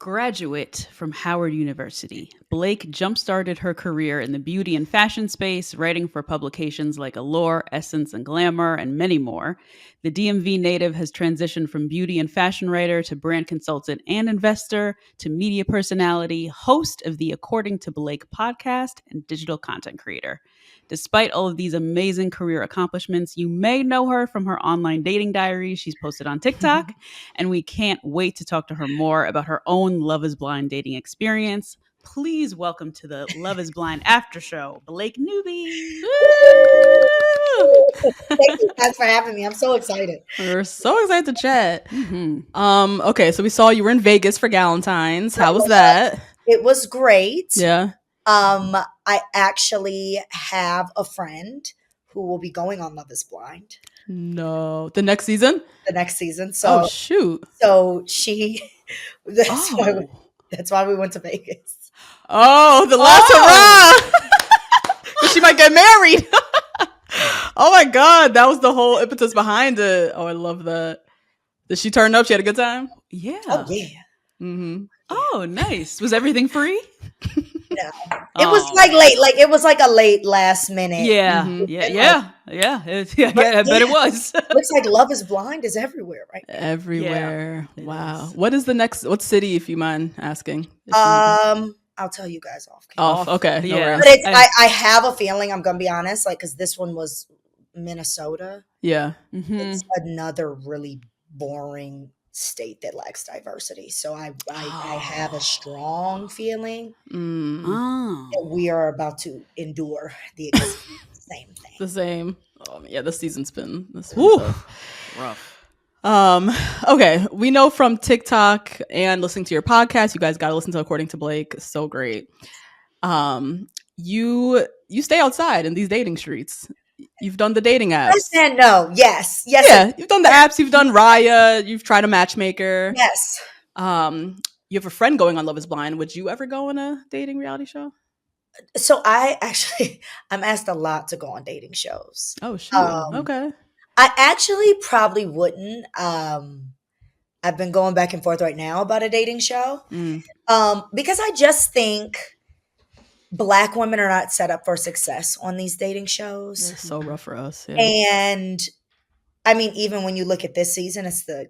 Graduate from Howard University, Blake jump-started her career in the beauty and fashion space, writing for publications like Allure, Essence, and Glamour, and many more. The DMV native has transitioned from beauty and fashion writer to brand consultant and investor to media personality, host of the According to Blake podcast, and digital content creator. Despite all of these amazing career accomplishments, you may know her from her online dating diaries she's posted on TikTok, and we can't wait to talk to her more about her own Love is Blind dating experience. Please welcome to the Love is Blind Aftershow, Blake Newby. Thank you guys for having me. I'm so excited. We're so excited to chat. Okay, so we saw you were in Vegas for Galentine's. How was that? It was great. Yeah. I actually have a friend who will be going on Love is Blind. No. The next season? The next season. So, shoot. So she, that's why we went to Vegas. Oh, the last hurrah! She might get married. Oh my God. That was the whole impetus behind it. Oh, I love that. Did she turn up? She had a good time? Yeah. Oh, yeah. Mm-hmm. Oh, nice. Was everything free? No. It was like late. Like it was like a late last minute. Yeah. Mhm. I bet it was. Looks like Love is Blind is everywhere right now. Everywhere. Yeah, Wow. What city, if you mind asking? I'll tell you guys off. Okay. No Yeah. worries. But I have a feeling, I'm going to be honest, like, because this one was Minnesota. Yeah. Mhm. It's another really boring state that lacks diversity. So I have a strong feeling that we are about to endure the exact same thing. The same. Oh, yeah, this season's been Rough. Okay, we know from TikTok and listening to your podcast, you guys got to listen to According to Blake. So great. You stay outside in these dating streets. You've done the dating apps. Yes and no. Yes. Yeah, you've done the apps. You've done Raya. You've tried a matchmaker. Yes. You have a friend going on Love is Blind. Would you ever go on a dating reality show? So I'm asked a lot to go on dating shows. Oh, shoot. Okay. I actually probably wouldn't. I've been going back and forth right now about a dating show. Because I just think Black women are not set up for success on these dating shows. It's so rough for us. Yeah. And I mean, even when you look at this season, it's the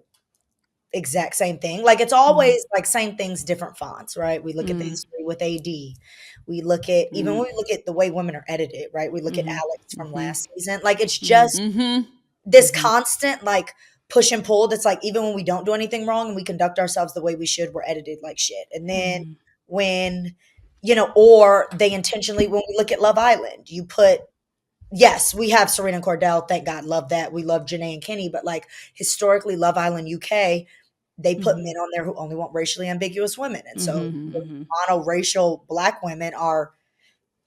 exact same thing. Like it's always like same things, different fonts, right? We look at the history with AD. We look at even when we look at the way women are edited, right? We look at Alex from last season. Like it's just this constant like push and pull that's like even when we don't do anything wrong and we conduct ourselves the way we should, we're edited like shit. And then when or they intentionally, when we look at Love Island, you put, yes, we have Serena and Cordell. Thank God. Love that. We love Janae and Kenny. But like historically, Love Island UK, they put men on there who only want racially ambiguous women. And so monoracial Black women are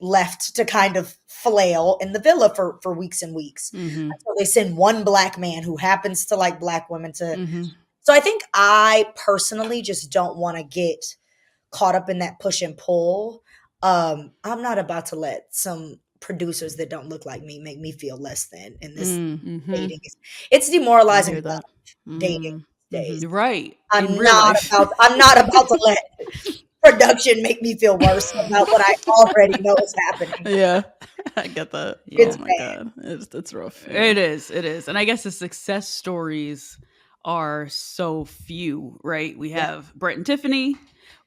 left to kind of flail in the villa for weeks and weeks. So they send one Black man who happens to like Black women to. So I think I personally just don't want to get caught up in that push and pull. I'm not about to let some producers that don't look like me make me feel less than in this dating. It's demoralizing about dating days. Right. I'm not about to let production make me feel worse about what I already know is happening. Yeah. I get that. It's oh my bad. God. It's rough. Yeah. It is. And I guess the success stories are so few, right? We have Brett and Tiffany.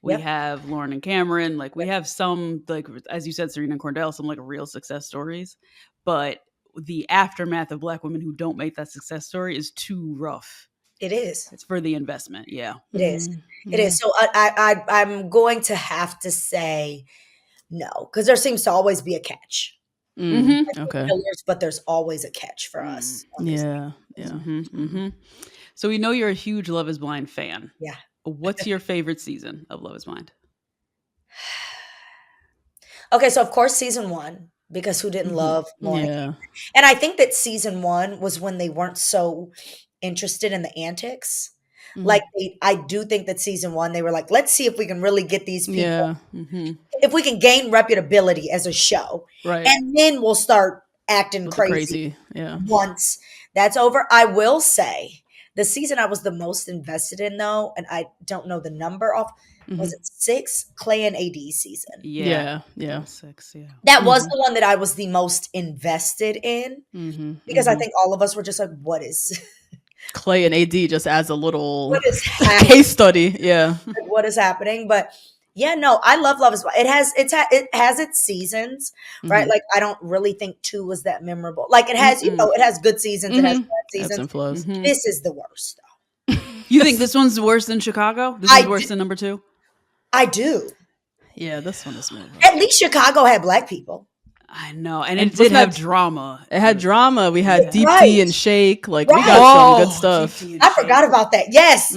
We have Lauren and Cameron. Like we have some, like as you said, Serena and Cordell, some like real success stories. But the aftermath of Black women who don't make that success story is too rough. It is. It's for the investment. Yeah. It is. It is. So I'm going to have to say no, because there seems to always be a catch. Okay. But there's always a catch for us. Yeah. So we know you're a huge Love is Blind fan. Yeah. What's your favorite season of Love is Blind? Okay, so of course season 1, because who didn't love Lauren? Yeah. And I think that season 1 was when they weren't so interested in the antics. Like I do think that season 1, they were like, let's see if we can really get these people. Yeah. If we can gain reputability as a show. Right. And then we'll start acting crazy. Yeah. Once that's over. I will say The season I was the most invested in, though, and I don't know the number off, was it 6? Clay and AD season. Yeah. Yeah. 6, yeah. That was the one that I was the most invested in because I think all of us were just like, what is Clay and AD just as a little what is happening? case study. Yeah. Like, what is happening? But yeah, no, I love Love is Blind. It has its seasons, right? Like I don't really think 2 was that memorable. Like it has, it has good seasons, it has bad Ebbs seasons. and flows. This is the worst, though. You think this one's worse than Chicago? This is worse than number 2? I do. Yeah, this one is moving. At least Chicago had black people. I know, and it did have drama. It had drama. We had Deep Right. T and Shake. Like we Right. got some good stuff. I forgot about that. Yes.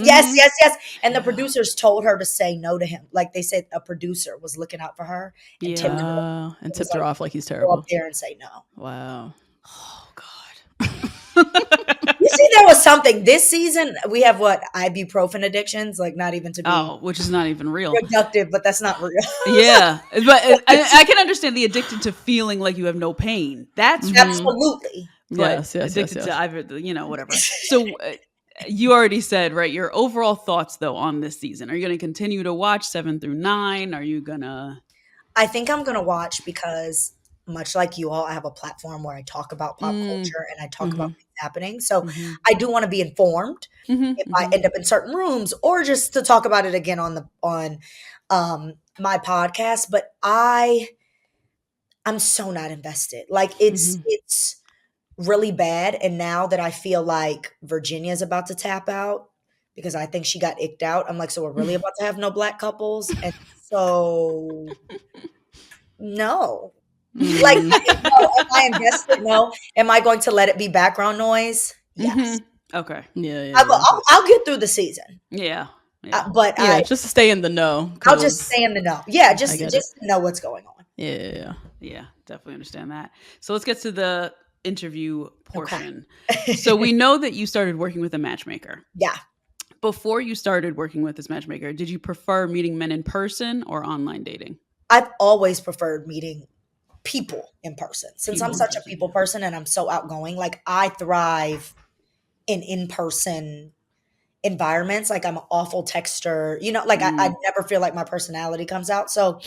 And the producers told her to say no to him. Like they said, a producer was looking out for her and tipped her off. And tipped her off like he's Go terrible. up there and say no. Wow. Oh God. You see, there was something this season. We have ibuprofen addictions, like not even to be which is not even real. productive, but that's not real. Yeah, but I can understand the addicted to feeling like you have no pain. That's Absolutely. Yes. addicted to either, whatever. So you already said, right, your overall thoughts though on this season. Are you going to continue to watch 7 through 9? Are you gonna? I think I'm gonna watch because, much like you all, I have a platform where I talk about pop culture and I talk about things happening. So I do want to be informed if I end up in certain rooms or just to talk about it again on my podcast. But I'm so not invested. Like it's really bad. And now that I feel like Virginia's about to tap out because I think she got icked out, I'm like, so we're really about to have no black couples. And so no. Like, no, am I invested? No. Am I going to let it be background noise? Yes. Okay. Yeah. I'll get through the season. Yeah. But just to stay in the know. I'll just stay in the know. Yeah, just to know what's going on. Yeah. Yeah, definitely understand that. So let's get to the interview portion. Okay. So we know that you started working with a matchmaker. Yeah. Before you started working with this matchmaker, did you prefer meeting men in person or online dating? I've always preferred meeting people in person. Since I'm such a people person and I'm so outgoing, like I thrive in person environments. Like I'm an awful texter, like I never feel like my personality comes out. So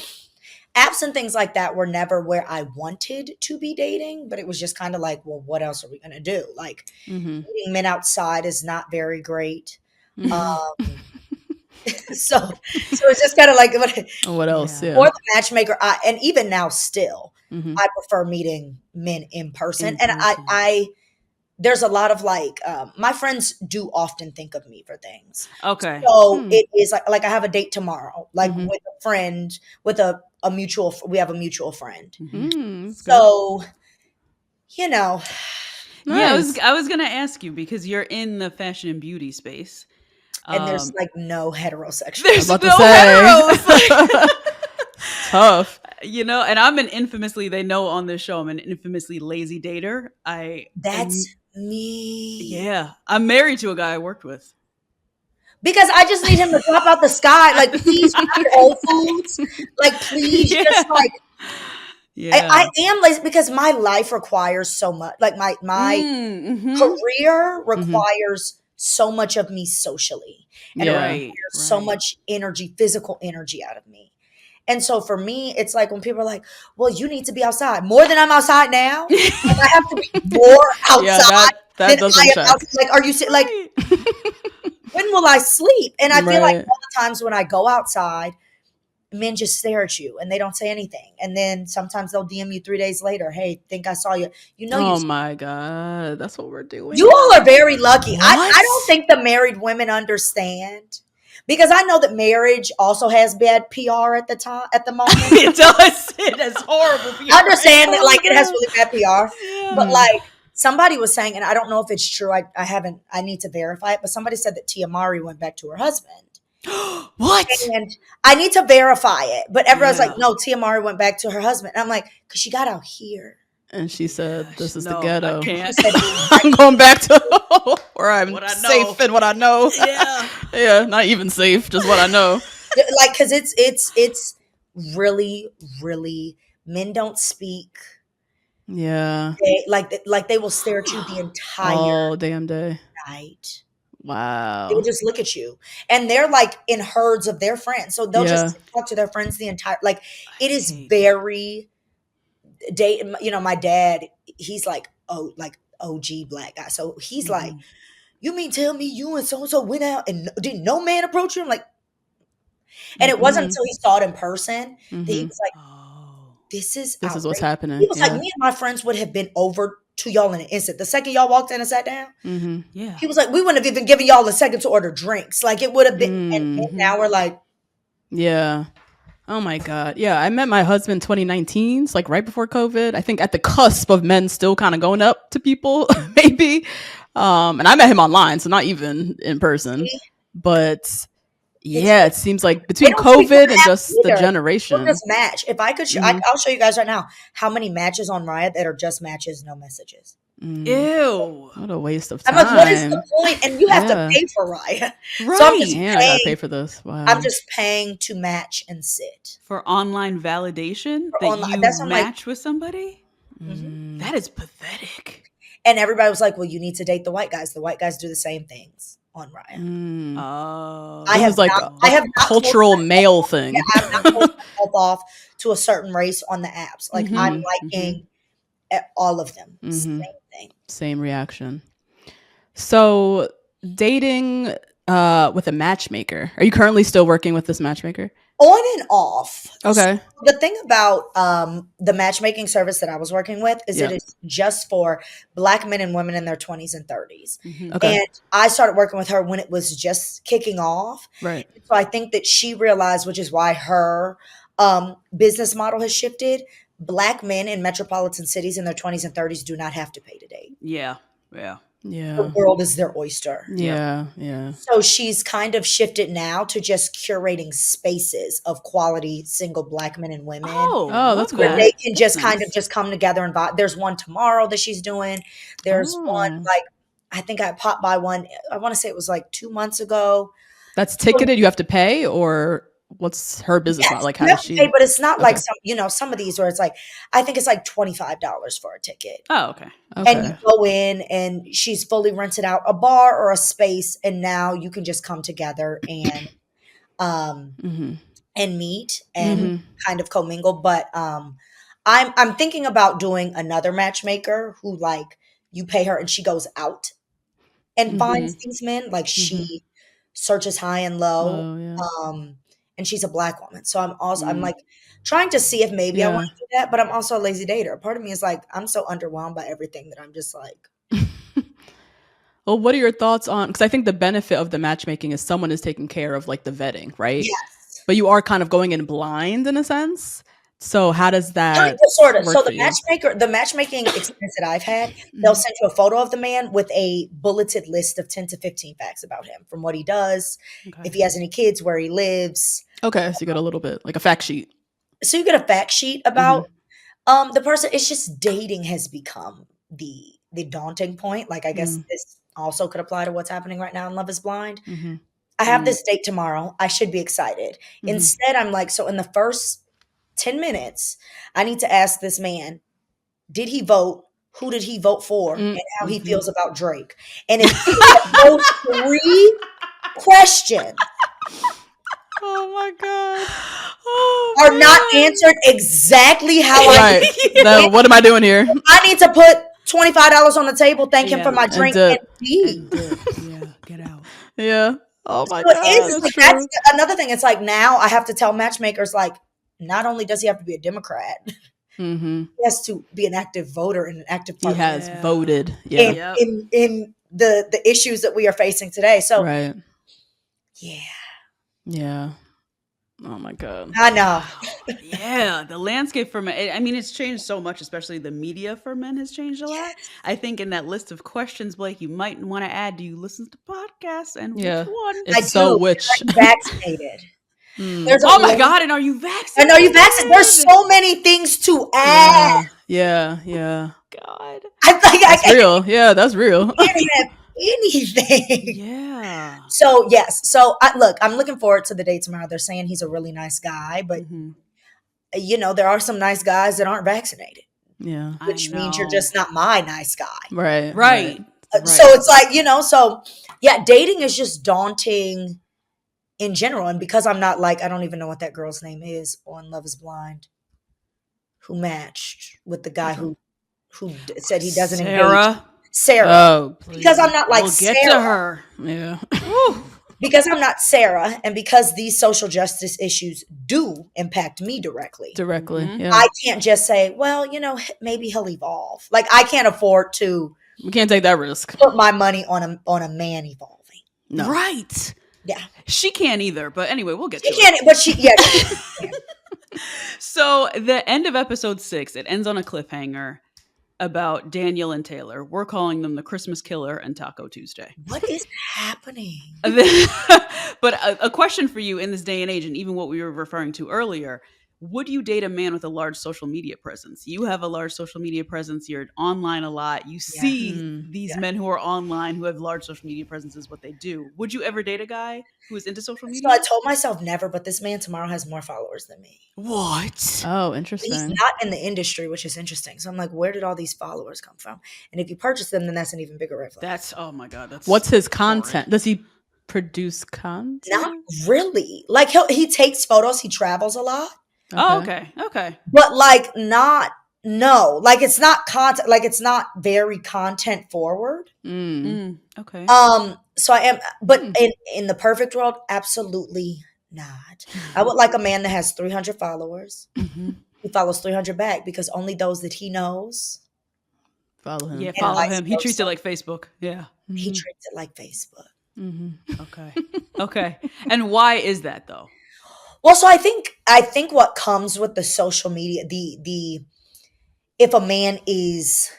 apps and things like that were never where I wanted to be dating, but it was just kind of like, well, what else are we going to do? Like meeting men outside is not very great. So it's just kind of like what else? Yeah. Or the matchmaker. And even now still, I prefer meeting men in person. And I there's a lot of my friends do often think of me for things. Okay. So it is like I have a date tomorrow, like with a friend, with we have a mutual friend. So, Nice. Yeah, I was going to ask you because you're in the fashion and beauty space. And there's no heterosexual. There's no heteros. Tough. And I'm an infamously, they know on this show, I'm an infamously lazy dater. That's me. Yeah. I'm married to a guy I worked with. Because I just need him to drop out the sky. Like, please, Whole Foods. Like, please, just like. Yeah. I am lazy because my life requires so much. Like, my career requires so much of me socially. And it requires so much energy, physical energy out of me. And so for me, it's like when people are like, well, you need to be outside more than I'm outside now. Like I have to be more outside that doesn't I am check. outside. Like, are you like, when will I sleep? And I feel like all the times when I go outside, men just stare at you and they don't say anything. And then sometimes they'll DM you 3 days later. Hey, think I saw you. Oh my God. That's what we're doing. You all are very lucky. I don't think the married women understand. Because I know that marriage also has bad PR at the moment. It does. It has horrible PR. I understand that it has really bad PR. Yeah. But somebody was saying, and I don't know if it's true. I need to verify it. But somebody said that Tia Mowry went back to her husband. What? And I need to verify it. But everyone's like, no, Tia Mowry went back to her husband. And I'm like, because she got out here. And she said, this is the ghetto. I can't. I'm going back to where I'm safe and what I know. Yeah. Yeah, not even safe, just what I know. Because it's really, really, men don't speak. Yeah. They will stare at you the entire damn day night. They will Wow. just look at you, and they're like in herds of their friends, so they'll Yeah. just talk to their friends the entire like. It is hate very date. You know, my dad, he's like OG black guy, so he's like, Mhm. you mean tell me you and so and so went out and did no man approach you? I'm like, and it wasn't Mm-hmm. until he saw it in person that he Mm-hmm. was like, Oh. this is This is what's outrageous. He happening. was like, Yeah. me and my friends would have been over to y'all in an instant. The second y'all walked in and sat down, Mm-hmm. Yeah. he was like, we wouldn't have even given y'all a second to order drinks. Like it would have been. And Mm-hmm. now we're like, Yeah. Oh my God. Yeah. I met my husband 2019, like right before COVID. I think at the cusp of men still kind of going up to people, maybe. And I met him online, so not even in person. see, But it's yeah, it seems like they between don't treat COVID women and half just the either. They'll generation. just match. If I could, Mhm. I'll show you guys right now how many matches on Riot that are just matches, no messages. Mm, Ew. what a waste of I'm like, what is the time. point? And you have to Yeah. pay for Riot. Right. So I'm just Damn, I gotta pay paying. for this. Wow. I'm just paying to match and sit. For online validation For that online, you that's I'm like, match with somebody? mhm. That is pathetic. And everybody was like, well, you need to date the white guys. The white guys do the same things on Riot. Mm. Oh. I This have is like not. a I have not closed cultural myself male off. thing. Yeah, I have not closed myself off to a certain race on the apps. Like I'm Mhm. liking all of them. Mhm. Same thing. Same reaction. So dating with a matchmaker. Are you currently still working with this matchmaker? On and off. Okay. So the thing about the matchmaking service that I was working with is Yeah. it is just for Black men and women in their 20s and 30s. Mhm. Okay. And I started working with her when it was just kicking off. Right. So I think that she realized, which is why her business model has shifted. Black men in metropolitan cities in their 20s and 30s do not have to pay to date. Yeah. Yeah. Yeah. The world is their oyster. Yeah. Yeah. So she's kind of shifted now to just curating spaces of quality single Black men and women. Oh, Oh, that's love Where cool. that. they can just That's kind nice. of just come together and vibe. There's one tomorrow that she's doing. There's one Oh. like I think I popped by one. I want to say it was like 2 months ago. That's ticketed. You have to pay, or what's her business model? Yes, Like, you how have does to pay, she? but it's not like Okay. some of these where it's like I think it's like $25 for a ticket. Oh, okay. And you Okay. go in and she's fully rented out a bar or a space, and now you can just come together um Mm-hmm. and meet and Mm-hmm. kind of commingle. But I'm thinking about doing another matchmaker who like you pay her and she goes out and finds Mm-hmm. these men. Like Mm-hmm. she searches high and low. Oh yeah. And she's a Black woman. So I'm Mm. like trying to see if maybe I Yeah. want to do that, but I'm also a lazy dater. Part of me is like, I'm so underwhelmed by everything that I'm just like, Well, what are your thoughts on? Because I think the benefit of the matchmaking is someone is taking care of like the vetting, right? yes. But you are kind of going in blind in a sense. So how does Kind that of, sort of. work So for you? the matchmaking experience that I've had, they'll Mhm. send you a photo of the man with a bulleted list of 10 to 15 facts about him, from what he does, Okay. if he has any kids, where he lives. Okay, so you got a little bit like a fact sheet. So you get a fact sheet about the person. It's just dating has become the daunting point. Like I guess this also could apply to what's happening right now in Love is Blind. Mm-hmm. I have Mm. this date tomorrow. I should be excited. Instead, I'm like, so in the first 10 minutes, I need to ask this man, did he vote? Who did he vote for? And how he feels about Drake. And if those three questions Oh my god. are not answered exactly how Right. Then what am I doing here? I need to put $25 on the table, thank him for my Yeah, and drink, dip. and leave. And dip. Yeah, get out. Yeah. Oh my So god. it's That's like true. that's another thing. It's like now I have to tell matchmakers like, not only does he have to be a Democrat, Mm-hmm. he has to be an active voter and an active He partner has Yeah. voted. Yeah. Yep. in the issues that we are facing today. So Right. yeah, Yeah. Oh my god. I know. Yeah, the landscape for men. I mean, it's changed so much, especially the media for men has changed a lot. I think in that list of questions, Blake, you might want to add, do you listen to podcasts and Yeah. which one? I It's so do. which. Are you vaccinated? Mm. There's a Oh my link- God, and are you I vaccinated? know you vaccinated. There's so many things to add. Yeah. Yeah. God. That's real. Yeah, that's real. I can't have anything. Yeah. So yes, so I'm looking forward to the date tomorrow. They're saying he's a really nice guy, but Mhm. you know there are some nice guys that aren't vaccinated, Yeah. I which means you're know. just not my nice guy. Right. Right. So it's like, so yeah, dating is just daunting in general. And because I'm not like, I don't even know what that girl's name is on Love is Blind, who matched with the guy who said he doesn't engage. Sarah. Oh, because I'm not like We'll Sarah. get to her. yeah. Because I'm not Sarah, and because these social justice issues do impact me directly. Yeah. I can't just say, well, maybe he'll evolve. Like, I can't afford to We can't take that risk. put my money on a man evolving. No. Right. Yeah. She can't either. But anyway, we'll get to She can't, but she can. So the end of episode 6, it ends on a cliffhanger about Daniel and Taylor. We're calling them the Christmas Killer and Taco Tuesday. What is happening? But a question for you in this day and age, and even what we were referring to earlier, would you date a man with a large social media presence? You have a large social media presence. You're online a lot. You see these men who are online who have large social media presences, what they do. Would you ever date a guy who is into social media? So I told myself never, but this man tomorrow has more followers than me. What? Oh, interesting. He's not in the industry, which is interesting. So I'm like, where did all these followers come from? And if you purchase them, then that's an even bigger red flag. That's, oh my God. That's What's his content? Does he produce content? Not really. Like, he takes photos. He travels a lot. Oh, okay. But like like it's not content, like it's not very content forward. Okay. So I am, but in the perfect world, absolutely not. I would like a man that has 300 followers. He follows 300 back because only those that he knows Follow him. Yeah, And follow vice him. He treats versa. it like Facebook. Yeah. he treats it like Facebook. Okay. Okay. And why is that though? Well, so I think what comes with the social media, the if a man is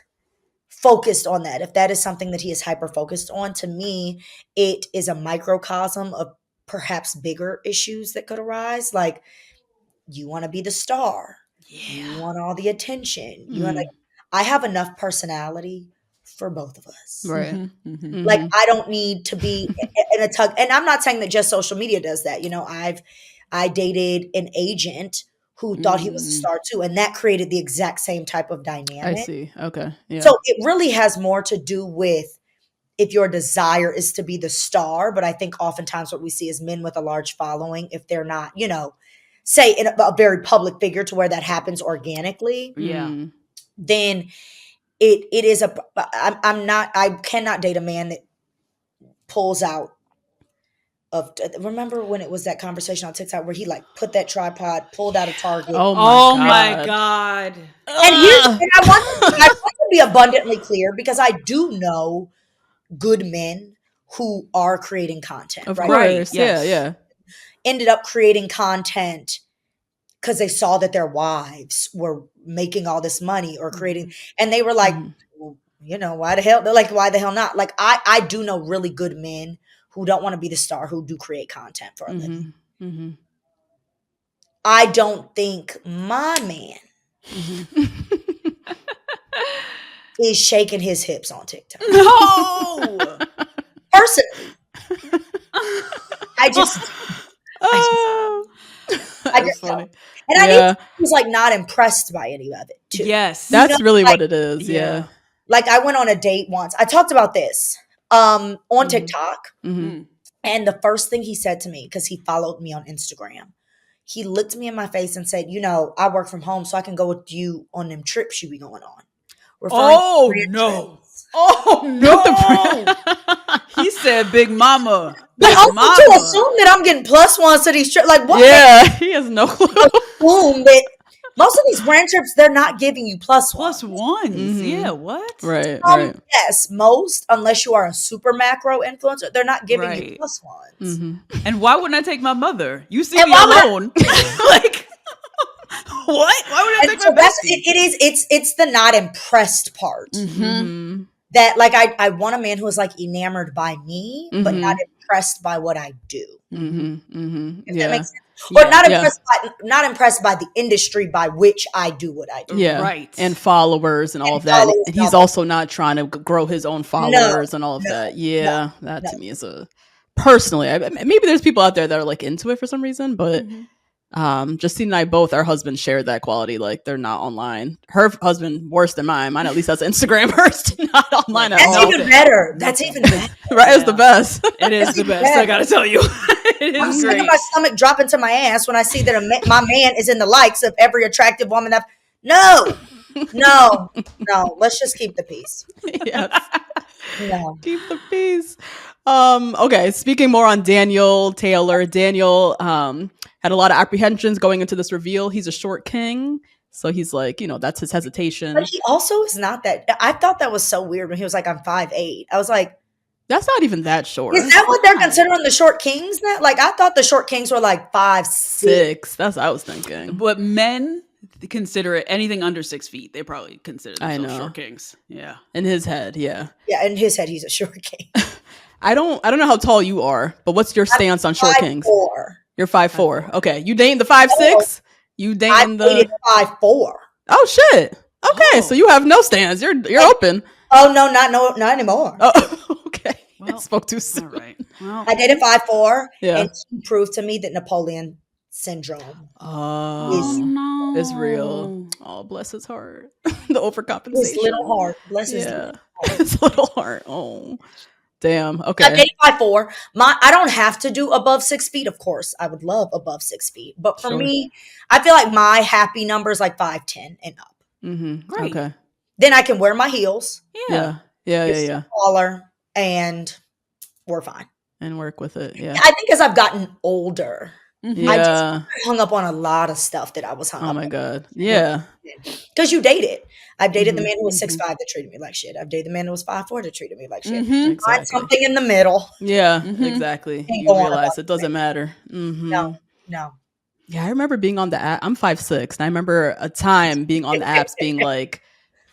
focused on that, if that is something that he is hyper focused on, to me, it is a microcosm of perhaps bigger issues that could arise. Like, you want to be the star, you want all the attention. You want I have enough personality for both of us. Right. Like, I don't need to be in a tug. And I'm not saying that just social media does that. I dated an agent who thought he was a star too, and that created the exact same type of dynamic. I see. Okay. Yeah. So it really has more to do with if your desire is to be the star. But I think oftentimes what we see is men with a large following, if they're not, say in a very public figure to where that happens organically, then it is I cannot date a man that pulls out of, remember when it was that conversation on TikTok where he like put that tripod, pulled out a Target. Oh my God. And I want to be abundantly clear, because I do know good men who are creating content. Of right? course. Yes. Yeah. Ended up creating content because they saw that their wives were making all this money or creating, and they were like, well, why the hell? They're like, why the hell not? Like, I do know really good men who don't want to be the star, who do create content for a living. I don't think my man is shaking his hips on TikTok. No. Personally. I just Funny. and I think he was like not impressed by any of it too. Yes. That's really what it is. Yeah. Like, I went on a date once. I talked about this on TikTok. And the first thing he said to me, because he followed me on Instagram, he looked me in my face and said, I work from home, so I can go with you on them trips you be going on. Oh, no. Oh, no. He said, Big Mama. But Big also Mama. to assume that I'm getting +1 to these trips. Like, what? Yeah. He has no clue. Assume that most of these brand trips, they're not giving you +1. +1s. Yeah, what? Right. Yes, most, unless you are a super macro influencer, they're not giving you +1s. And why wouldn't I take my mother? You see And me why would I- alone. Like, what? Why would I And take so my that's it's the not impressed part. That, like, I want a man who is like enamored by me, but not impressed by what I do. If that makes sense. Or not impressed by the industry by which I do what I do. Yeah. Right. And followers and all of that. And he's also not trying to grow his own followers and all of that. Yeah. That to me is personally, maybe there's people out there that are like into it for some reason, but Justine and I both, our husbands share that quality. Like they're not online. Her husband worse than mine. Mine at least has Instagram. Hers not online at That's all. even better. That's even better. Right, it's the best. It is the best. I gotta tell you, it I'm is sick great. of my stomach dropping to my ass when I see that my man is in the likes of every attractive woman. No. Let's just keep the peace. Yes. No. Keep the peace. Okay, speaking more on Daniel Taylor. Daniel had a lot of apprehensions going into this reveal. He's a short king. So he's like, that's his hesitation. But he also is not that. I thought that was so weird when he was like, I'm 5'8". I was like, that's not even that short. is that what they're considering the short kings now? Like, I thought the short kings were like 5'6". That's what I was thinking. But men consider it anything under 6 feet. They probably consider themselves short kings. Yeah. In his head, yeah. Yeah, in his head, he's a short king. I don't know how tall you are, but what's your stance on short kings? 5'4". You're 5'4". Okay. You dating the 5'6"? You dating I 5'4". Oh shit. Okay, so you have no stance. You're open. Oh no, not anymore. Oh, okay. Well, spoke too soon. All right. Well, I dated 5'4", Yeah. and he proved to me that Napoleon syndrome is real. Oh, bless his heart. The overcompensation. His little heart. Bless his little heart. His little heart. Oh, damn. Okay. I dated 5'4". I don't have to do above 6 feet. Of course, I would love above 6 feet, but for me, I feel like my happy number is like 5'10" and up. Mm-hmm. Right. Okay. Then I can wear my heels. Yeah. Taller, and we're fine. And work with it. Yeah. I think as I've gotten older, Yeah. I just hung up on a lot of stuff that I was hung up on. Oh my God. Yeah. Because you dated. I've dated the man who was 6'5" that treated me like shit. I've dated the man who was 5'4" that treated me like shit. Exactly. Find something in the middle. Yeah, exactly. Ain't You going realize about it doesn't matter. Mm-hmm. No. Yeah, I remember being on the app. I'm 5'6", and I remember a time being on the apps being like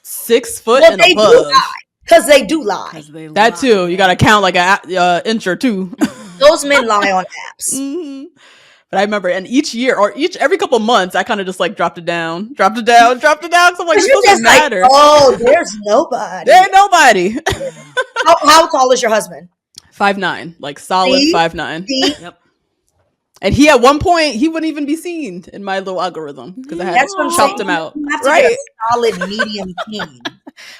6 foot and above. Because they do lie. That too. You got to count like an inch or two. Those men lie on apps. Mm-hmm. But I remember, and each year or every couple months, I kind of just like dropped it down. So I'm like, it doesn't matter. Like, oh, there's nobody. There ain't nobody. How tall is your husband? 5'9", like solid 5'9". Yep. And he at one point he wouldn't even be seen in my little algorithm because I had chopped him out. You have to get a solid medium king.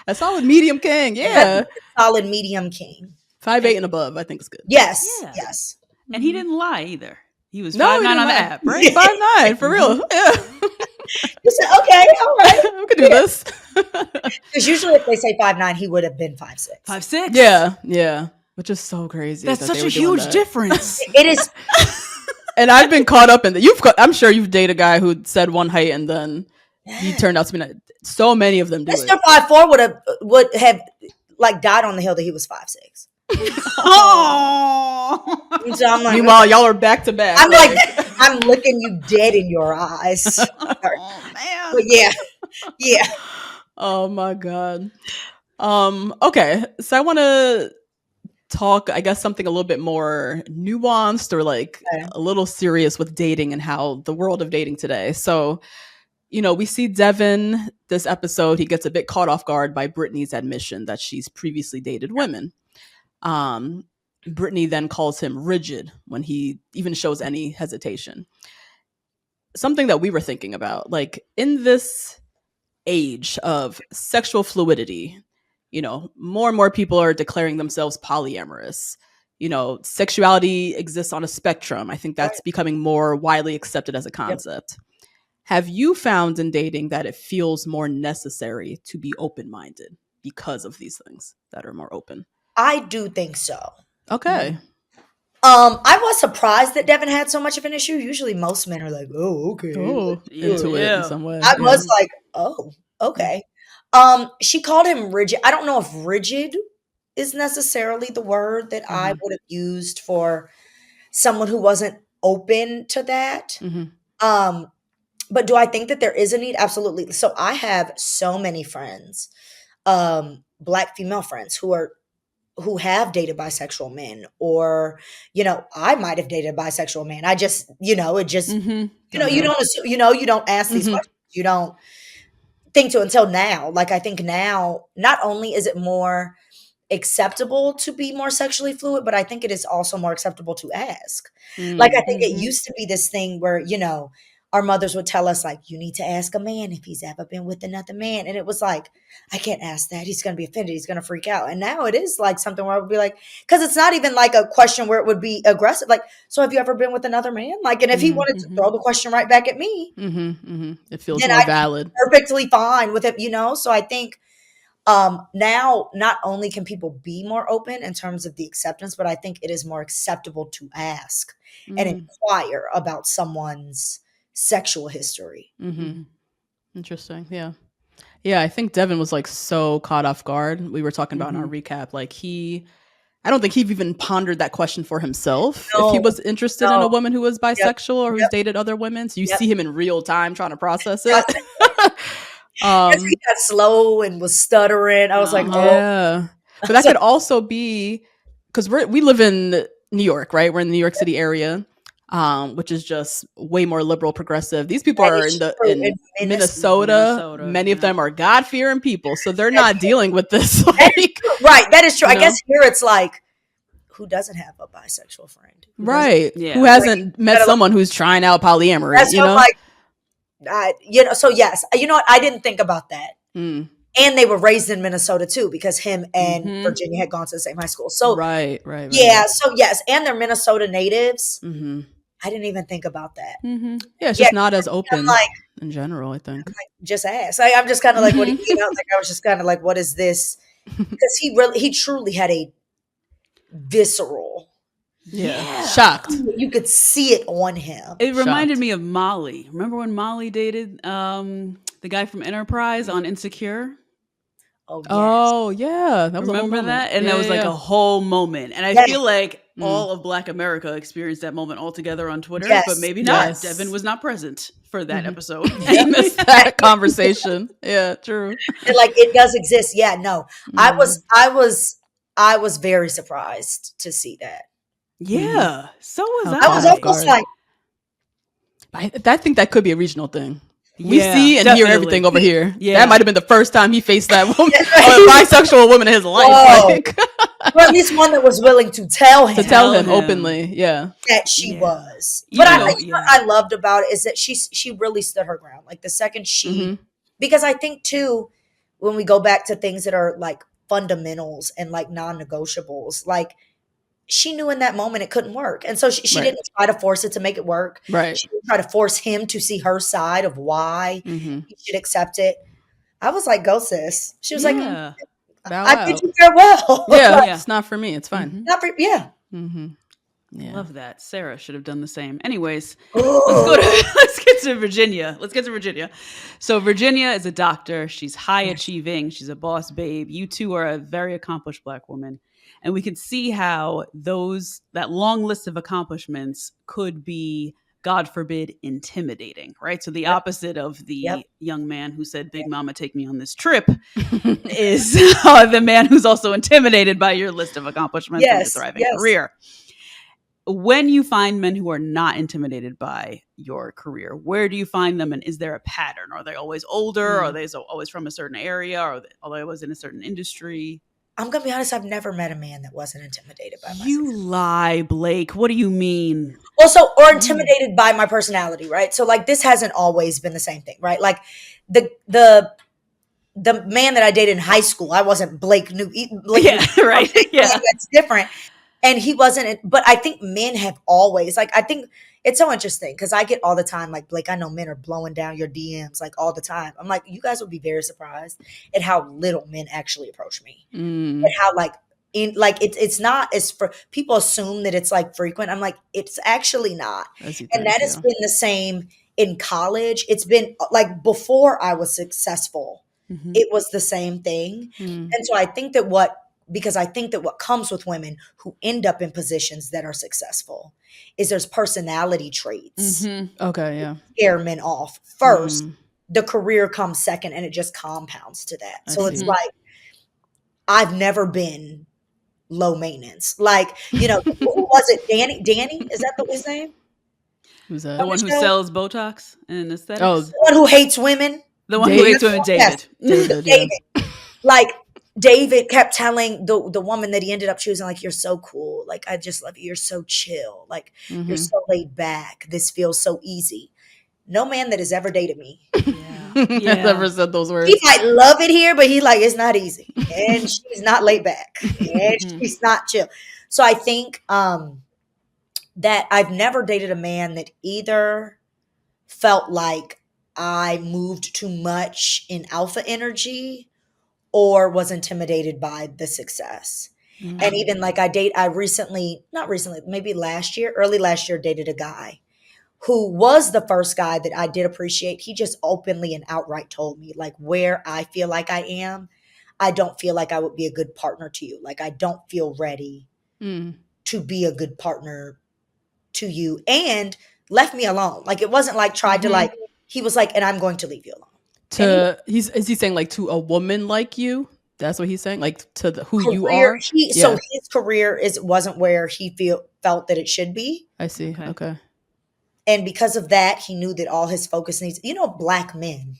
A solid medium king, yeah. Solid medium king. 5'8" and above, I think is good. Yes, Yeah. yes. And he didn't lie either. He was 5'9" he on didn't the lie. app, right? 5'9", for real. Yeah. You said, okay, all right. We could do this. Because usually if they say 5'9", he would have been 5'6". 5'6". Yeah. Which is so crazy. That's that such they a were doing huge that. difference. It is. And I've been caught up in I'm sure you've dated a guy who said one height and then he turned out to be not. So many of them do Mr. it. 5'4" would have like died on the hill that he was 5'6". Oh. So I'm like, Meanwhile, y'all are back to back. I'm like, I'm looking you dead in your eyes. Oh man. But yeah. Oh my God. Okay. So I want to talk, I guess, something a little bit more nuanced or like a little serious with dating and how the world of dating today. So, we see Devin this episode. He gets a bit caught off guard by Brittany's admission that she's previously dated women. Brittany then calls him rigid when he even shows any hesitation. Something that we were thinking about, like in this age of sexual fluidity, more and more people are declaring themselves polyamorous. Sexuality exists on a spectrum. I think that's becoming more widely accepted as a concept. Yep. Have you found in dating that it feels more necessary to be open-minded because of these things that are more open? I do think so. Okay. I was surprised that Devin had so much of an issue. Usually most men are like, oh, okay. Oh, into it in some way. I was like, oh, okay. She called him rigid. I don't know if rigid is necessarily the word that I would have used for someone who wasn't open to that. But do I think that there is a need? Absolutely. So I have so many friends, Black female friends who have dated bisexual men, or, I might have dated a bisexual man. I just, you don't assume, you don't ask these questions. You don't think to until now. Like, I think now, not only is it more acceptable to be more sexually fluid, but I think it is also more acceptable to ask. Like, I think it used to be this thing where, our mothers would tell us, like, you need to ask a man if he's ever been with another man. And it was like, I can't ask that. He's going to be offended. He's going to freak out. And now it is like something where I would be like, because it's not even like a question where it would be aggressive. Like, so have you ever been with another man? Like, and if he wanted to throw the question right back at me, It feels then more I'd be valid. perfectly fine with it, you know? So I think now not only can people be more open in terms of the acceptance, but I think it is more acceptable to ask and inquire about someone's sexual history. Interesting. Yeah. Yeah. I think Devin was like so caught off guard. We were talking about in our recap, like I don't think he even pondered that question for himself if he was interested in a woman who was bisexual or who's dated other women. So you see him in real time trying to process it. He got slow and was stuttering. I was like, yeah. But that could also be because we live in New York, right? We're in the New York City area, which is just way more liberal, progressive. These people are in Minnesota. Many of them are God-fearing people, so they're not dealing with this. Like, right, that is true. I guess here it's like, who doesn't have a bisexual friend? Right. Yeah. Who hasn't met someone who's trying out polyamory? That's like, you know. So yes, you know what? I didn't think about that. And they were raised in Minnesota too, because him and Virginia had gone to the same high school. So right. Yeah. So yes, and they're Minnesota natives. I didn't even think about that. Yeah, it's just not as open in general, I think. Like, just ask. I'm just kind of like, what do you know? Like, I was just kind of like, what is this? Because he truly had a visceral. Yeah. Shocked. You could see it on him. It reminded me of Molly. Remember when Molly dated the guy from Enterprise on Insecure? Oh, yes. Oh yeah. That was Remember that? And that was like a whole moment. And I feel like all of Black America experienced that moment all together on Twitter, but maybe not. Devin was not present for that episode. He missed that conversation. Yeah, true. And like, it does exist. Yeah, no. I was very surprised to see that. Yeah. So was I. I was almost like, I think that could be a regional thing. We see and hear everything over here. Yeah. That might have been the first time he faced that woman, a bisexual woman in his life. Like. Or at least one that was willing to tell him. Openly, that she was. But what I loved about it is that she really stood her ground. Like the second because I think too, when we go back to things that are like fundamentals and like non-negotiables, like she knew in that moment it couldn't work. And so she didn't try to force it to make it work. Right. She didn't try to force him to see her side of why he should accept it. I was like, go sis. She was like, I bid you farewell. Yeah, it's not for me. It's fine. Not for, yeah. Love that. Sarah should have done the same. Anyways, let's get to Virginia. So Virginia is a doctor. She's high achieving. She's a boss babe. You two are a very accomplished Black woman. And we can see how that long list of accomplishments could be, God forbid, intimidating, right? So the opposite of the young man who said, Big Mama, take me on this trip is the man who's also intimidated by your list of accomplishments and your thriving career. When you find men who are not intimidated by your career, where do you find them? And is there a pattern? Are they always older? Are they always from a certain area? Are they always in a certain industry? I'm going to be honest, I've never met a man that wasn't intimidated by my You lie, Blake. What do you mean? Also, or intimidated by my personality, right? So like this hasn't always been the same thing, right? Like the man that I dated in high school, I wasn't Blake Newby. Right. Yeah. That's different. And he wasn't, but I think men have always, like, I think it's so interesting because I get all the time, like, Blake, I know men are blowing down your DMs, like, all the time. I'm like, you guys would be very surprised at how little men actually approach me. And how, like, it's not as for people assume that it's like frequent. I'm like, it's actually not. And that has been the same in college. It's been like before I was successful, it was the same thing. And so I think that what comes with women who end up in positions that are successful is there's personality traits. Okay, yeah. Scare men off first. The career comes second, and it just compounds to that. So it's like, I've never been low maintenance. Like, you know, who was it? Danny? Is that his name? Who's that? The one who sells Botox and aesthetics? Oh, the one who hates women? The one who hates women, David. Yes. David. Like, David kept telling the woman that he ended up choosing, like, you're so cool. Like, I just love you. You're so chill. Like, you're so laid back. This feels so easy. no man that has ever dated me. Yeah. Never said those He words. might love it here, but he's like, it's not easy. And she's not laid back. And she's not chill. So I think that I've never dated a man that either felt like I moved too much in alpha energy or was intimidated by the success. And even like I recently, not recently, maybe last year, early last year, dated a guy who was the first guy that I did appreciate. He just openly and outright told me, like, where I feel like I am, I don't feel like I would be a good partner to you. Like, I don't feel ready to be a good partner to you, and left me alone. Like, it wasn't like tried to like, he was like, and I'm going to leave you alone. Is he saying like to a woman like you? That's what he's saying, like to who you Career, are. so his career wasn't where he felt that it should be. I see. Okay. And because of that, he knew that all his focus needs, Black men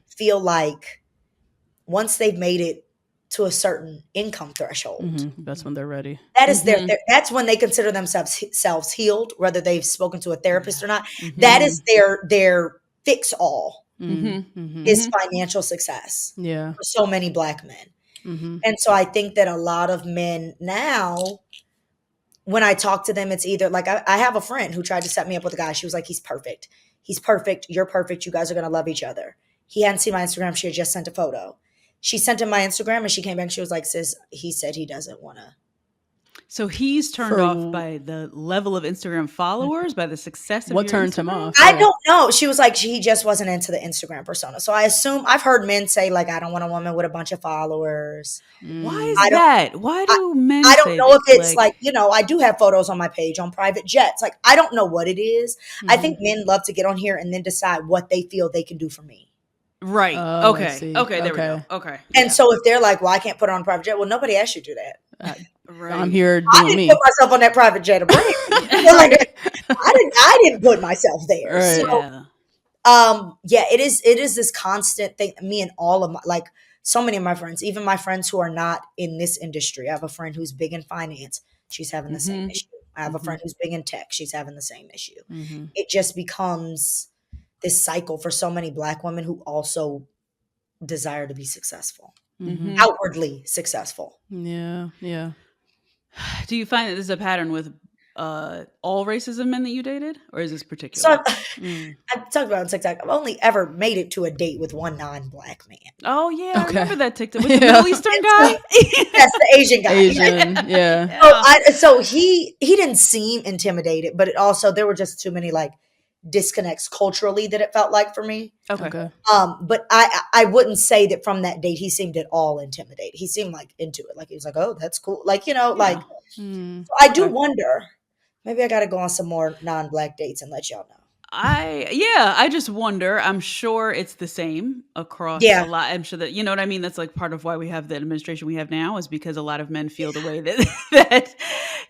feel like once they've made it to a certain income threshold, that's when they're ready. that is that's when they consider themselves healed, whether they've spoken to a therapist or not. That is their fix all is financial success. Yeah. For so many Black men. And so I think that a lot of men now, when I talk to them, it's either like I have a friend who tried to set me up with a guy. She was like, he's perfect. He's perfect. You're perfect. You guys are going to love each other. He hadn't seen my Instagram. She had just sent a photo. She sent him my Instagram and she came back and she was like, sis, he said he doesn't want to. So he's turned off by the level of Instagram followers, by the success of what your turned Instagram? him off? I don't know. She was like, he just wasn't into the Instagram persona. So I assume I've heard men say like, I don't want a woman with a bunch of followers. Why is that? Why do men I don't say know if this? it's like, I do have photos on my page on private jets. Like, I don't know what it is. I think men love to get on here and then decide what they feel they can do for me. Right. Oh, okay. Okay. There we go. Okay. And so if they're like, well, I can't put her on a private jet. Well, nobody asked you to do that. Right. I'm here I doing didn't me. put myself on that private jet to bring it. Like, I didn't put myself there. Right. So, it is this constant thing. Me and all of my, like, so many of my friends, even my friends who are not in this industry. I have a friend who's big in finance. She's having the same issue. I have a friend who's big in tech. She's having the same issue. It just becomes this cycle for so many Black women who also desire to be successful, outwardly successcable. Yeah. Do you find that this is a pattern with all races of men that you dated, or is this particular? So I talked about on TikTok. I've only ever made it to a date with one non-Black man. Oh yeah, I remember that TikTok with the Middle Eastern guy. That's the Asian guy. Asian, yeah. So he didn't seem intimidated, but it also there were just too many like disconnects culturally that it felt like for me. Okay. But I wouldn't say that from that date he seemed at all intimidated. He seemed like into it. Like he was like, oh, that's cool. Like, like so I do wonder. Maybe I got to go on some more non-Black dates and let y'all know. I just wonder. I'm sure it's the same across a lot. I'm sure that, you know what I mean? That's like part of why we have the administration we have now, is because a lot of men feel the way that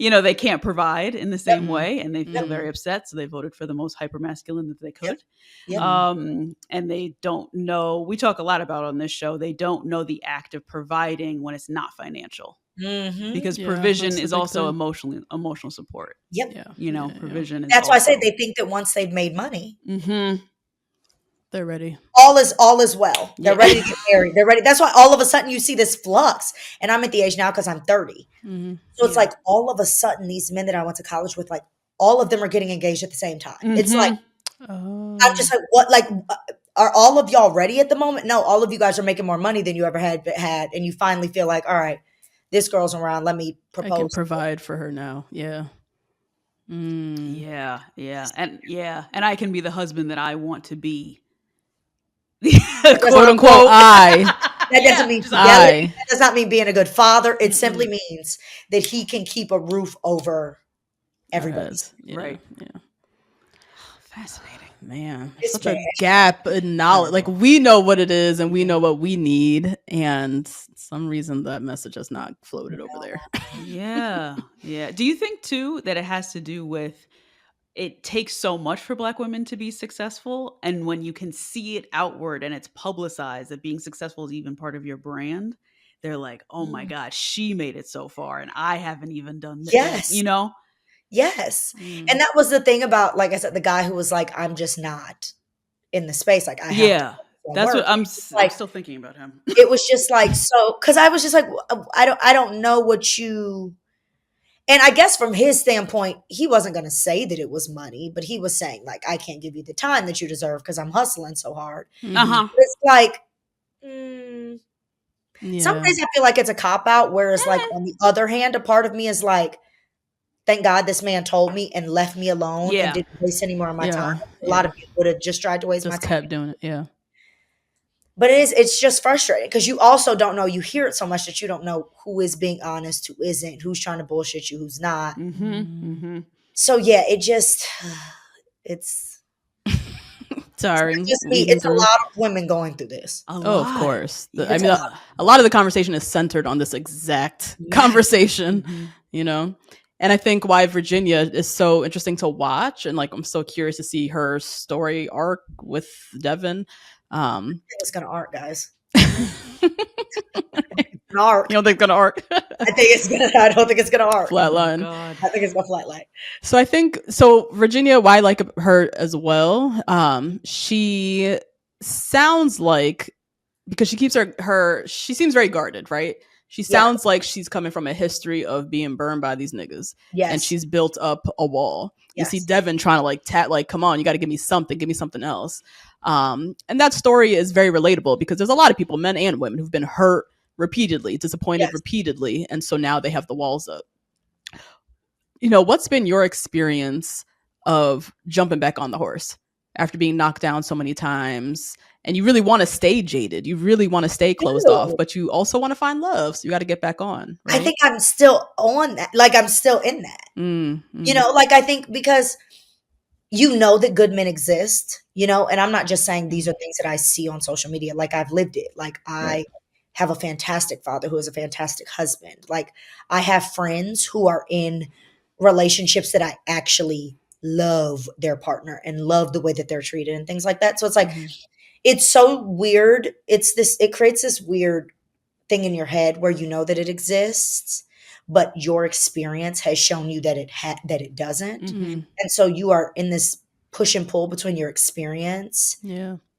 they can't provide in the same way, and they feel very upset. So they voted for the most hyper-masculine that they could. And they don't know, we talk a lot about on this show, they don't know the act of providing when it's not financial. Because provision is also emotional support. Provision. That's why I say they think that once they've made money, they're ready. All is well. They're ready to get married. They're ready. That's why all of a sudden you see this flux. And I'm at the age now because I'm 30. So it's like all of a sudden these men that I went to college with, like all of them are getting engaged at the same time. It's like I'm just like, what? Like, are all of y'all ready at the moment? No, all of you guys are making more money than you ever had, and you finally feel like, all right, this girl's around. Let me propose. I can provide for her now. Yeah. And I can be the husband that I want to be. Quote unquote I. That doesn't mean together. That does not mean being a good father. It simply means that he can keep a roof over everybody's. Right. Yeah. Fascinating. Man, it's such a gap in knowledge. Like we know what it is and we know what we need, and some reason that message has not floated over there. Yeah. Do you think too that it has to do with it takes so much for Black women to be successful, and when you can see it outward and it's publicized that being successful is even part of your brand, they're like, oh my God, she made it so far and I haven't even done this. Yes. Yes. And that was the thing about, like I said, the guy who was like, I'm just not in the space. Like, I have to That's work. what I'm Like, still thinking about him. it was just like, so, cause I was just like, I don't know what you, and I guess from his standpoint, he wasn't going to say that it was money, but he was saying like, I can't give you the time that you deserve because I'm hustling so hard. Uh-huh. It's like, some Yeah. days I feel like it's a cop out. Whereas like on the other hand, a part of me is like, thank God this man told me and left me alone and didn't waste any more of my time. A lot of people would have just tried to waste my Just time. kept doing it. Yeah. But it's just frustrating because you also don't know, you hear it so much that you don't know who is being honest, who isn't, who's trying to bullshit you, who's not. So yeah, it just, it's tiring. just me. It's a lot of women going through this. Oh, of course. I mean, a lot of the conversation is centered on this exact conversation, you know? And I think why Virginia is so interesting to watch. And like, I'm so curious to see her story arc with Devin. I think it's going to arc, guys. Arc. You don't think it's going to arc? I don't think it's going to arc. Flatline. I think it's going to flatline. So Virginia, why I like her as well. She sounds like, because she keeps she seems very guarded, right? She sounds like she's coming from a history of being burned by these niggas. Yes. And she's built up a wall. Yes. You see Devin trying to come on, you got to give me something else. And that story is very relatable because there's a lot of people, men and women, who've been hurt repeatedly, disappointed repeatedly. And so now they have the walls up. You know, what's been your experience of jumping back on the horse after being knocked down so many times? And you really want to stay jaded. You really want to stay closed off, but you also want to find love. So you got to get back on. Right? I think I'm still on that. Like, I'm still in that. You know, like, I think because you know that good men exist, you know, and I'm not just saying these are things that I see on social media. Like, I've lived it. Like, I have a fantastic father who is a fantastic husband. Like, I have friends who are in relationships that I actually love their partner and love the way that they're treated and things like that. So it's like, it's so weird. It creates this weird thing in your head where you know that it exists, but your experience has shown you that it doesn't. And so you are in this push and pull between your experience,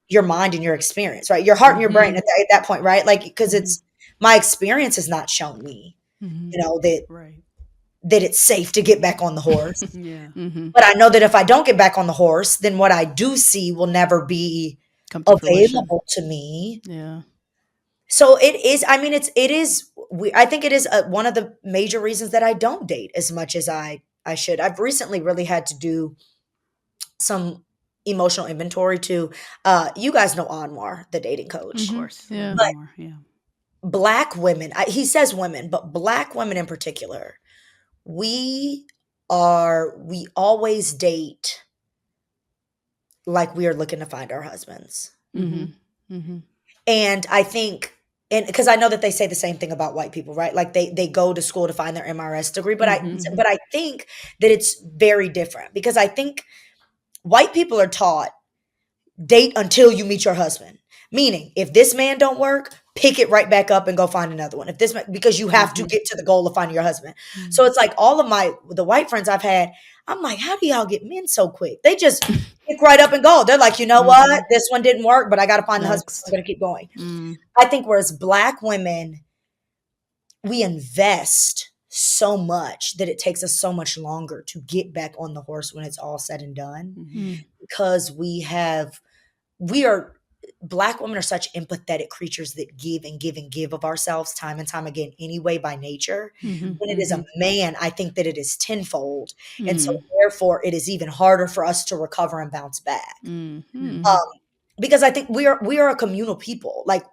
your mind and your experience, right? Your heart and your brain at that point, right? Like, because it's my experience has not shown me, you know, that it's safe to get back on the horse. But I know that if I don't get back on the horse, then what I do see will never be available to me. So it is, I mean, I think it is one of the major reasons that I don't date as much as I should. I've recently really had to do some emotional inventory too. You guys know Anwar, the dating coach. Of course. But Black women, he says women, but Black women in particular, we always date like we are looking to find our husbands. And I think, and because I know that they say the same thing about white people, right? Like they go to school to find their MRS degree, but I think that it's very different because I think white people are taught date until you meet your husband. Meaning, if this man don't work, pick it right back up and go find another one. Because you have to get to the goal of finding your husband. So it's like all of the white friends I've had, I'm like, how do y'all get men so quick? They just pick right up and go. They're like, you know what? This one didn't work, but I got to find the husband. So I'm going to keep going. I think whereas Black women, we invest so much that it takes us so much longer to get back on the horse when it's all said and done. Because Black women are such empathetic creatures that give and give and give of ourselves time and time again anyway by nature. When it is a man, I think that it is tenfold. And so therefore it is even harder for us to recover and bounce back. Because I think we are a communal people. Like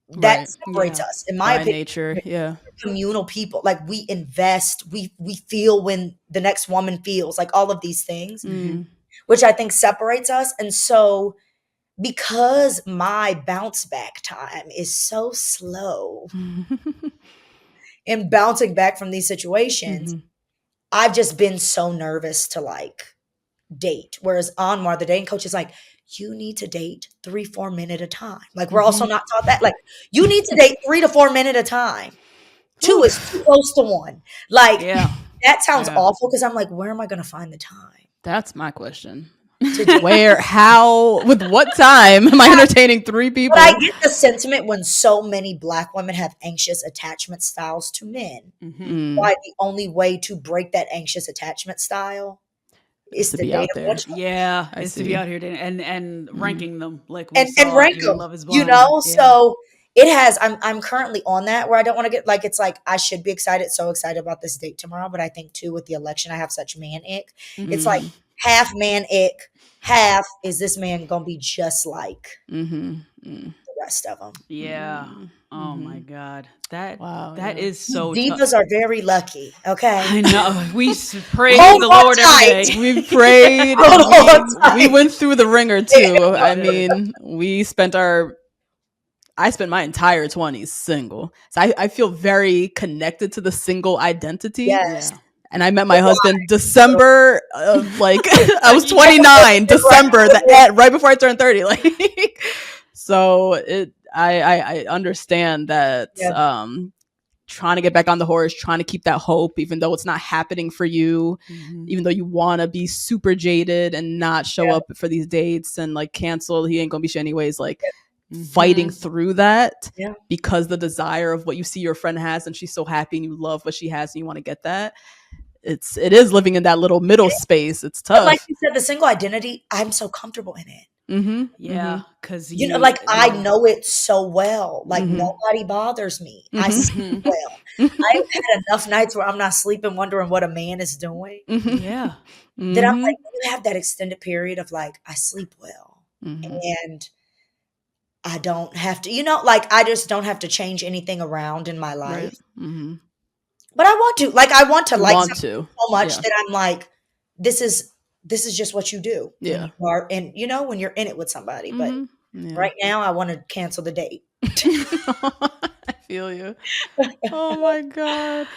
that separates us in my opinion. Nature, communal people. Like we invest, we feel when the next woman feels, like all of these things, which I think separates us. And so because my bounce back time is so slow in bouncing back from these situations, I've just been so nervous to like date. Whereas Anwar, the dating coach, is like, you need to date 3-4 men at a time. Like we're also not taught that. Like you need to date 3 to 4 men at a time. 2 is too close to 1. Like That sounds awful because I'm like, where am I going to find the time? That's my question. Where, how, with what time am I entertaining 3 people? But I get the sentiment when so many Black women have anxious attachment styles to men. Why the only way to break that anxious attachment style is to to be date out a there. bunch of Yeah, I it's to see. be out here and ranking them like we and saw rank in them, Love Is you Blind. know. Yeah. So it has. I'm currently on that where I don't want to get like it's like I should be excited, so excited about this date tomorrow. But I think too with the election, I have such man ick. It's like half man ick, half is this man gonna be just like the rest of them. Yeah. Oh my God. That is You so divas tough. are very lucky. Okay. I know. We praise Hold the on Lord tight. every day. We prayed. Hold on we tight. went through the ringer too. I mean, I spent my entire 20s single. So I feel very connected to the single identity. Yes. Yeah. And I met my husband December of like I was 29 December right before I turned 30. Like so I understand that trying to get back on the horse, trying to keep that hope, even though it's not happening for you, even though you want to be super jaded and not show up for these dates and like cancel, he ain't gonna be shit anyways, like fighting through that because the desire of what you see your friend has and she's so happy and you love what she has and you want to get that. It is living in that little middle space. It's tough. But like you said, the single identity, I'm so comfortable in it. Yeah, because you know, like I know it so well. Like nobody bothers me. I sleep well. I've had enough nights where I'm not sleeping, wondering what a man is doing. Yeah, That I'm like, you have that extended period of like, I sleep well, and I don't have to, you know, like I just don't have to change anything around in my life. Right. But I want to, like, I want to like something to so much that I'm like, this is just what you do. Yeah. And you know, when you're in it with somebody. But right now I want to cancel the date. I feel you. Oh my God.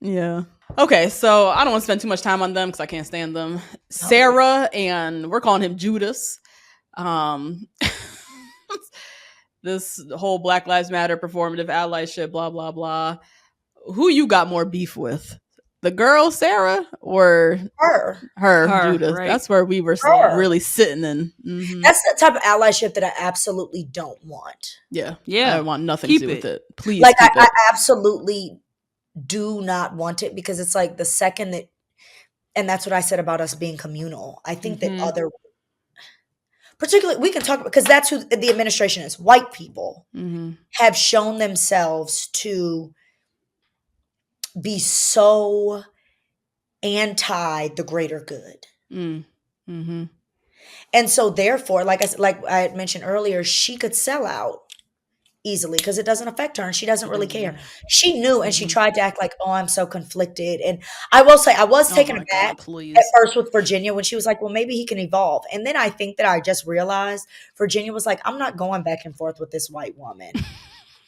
Yeah. Okay, so I don't want to spend too much time on them because I can't stand them. Sarah and we're calling him Judas. This whole Black Lives Matter performative allyship, blah blah blah. Who you got more beef with? The girl Sarah or her Judas? right. That's where we were really sitting in. That's the type of allyship that I absolutely don't want. Yeah. Yeah. I want nothing Keep to do with it. Please. Like keep I absolutely do not want it because it's like the second that, and that's what I said about us being communal. I think that other, particularly we can talk about, because that's who the administration is. White people have shown themselves to be so anti the greater good. And so therefore, like I had mentioned earlier, she could sell out easily because it doesn't affect her and she doesn't really care. She knew and she tried to act like, oh, I'm so conflicted. And I will say I was taken aback at first with Virginia when she was like, well, maybe he can evolve. And then I think that I just realized Virginia was like, I'm not going back and forth with this white woman.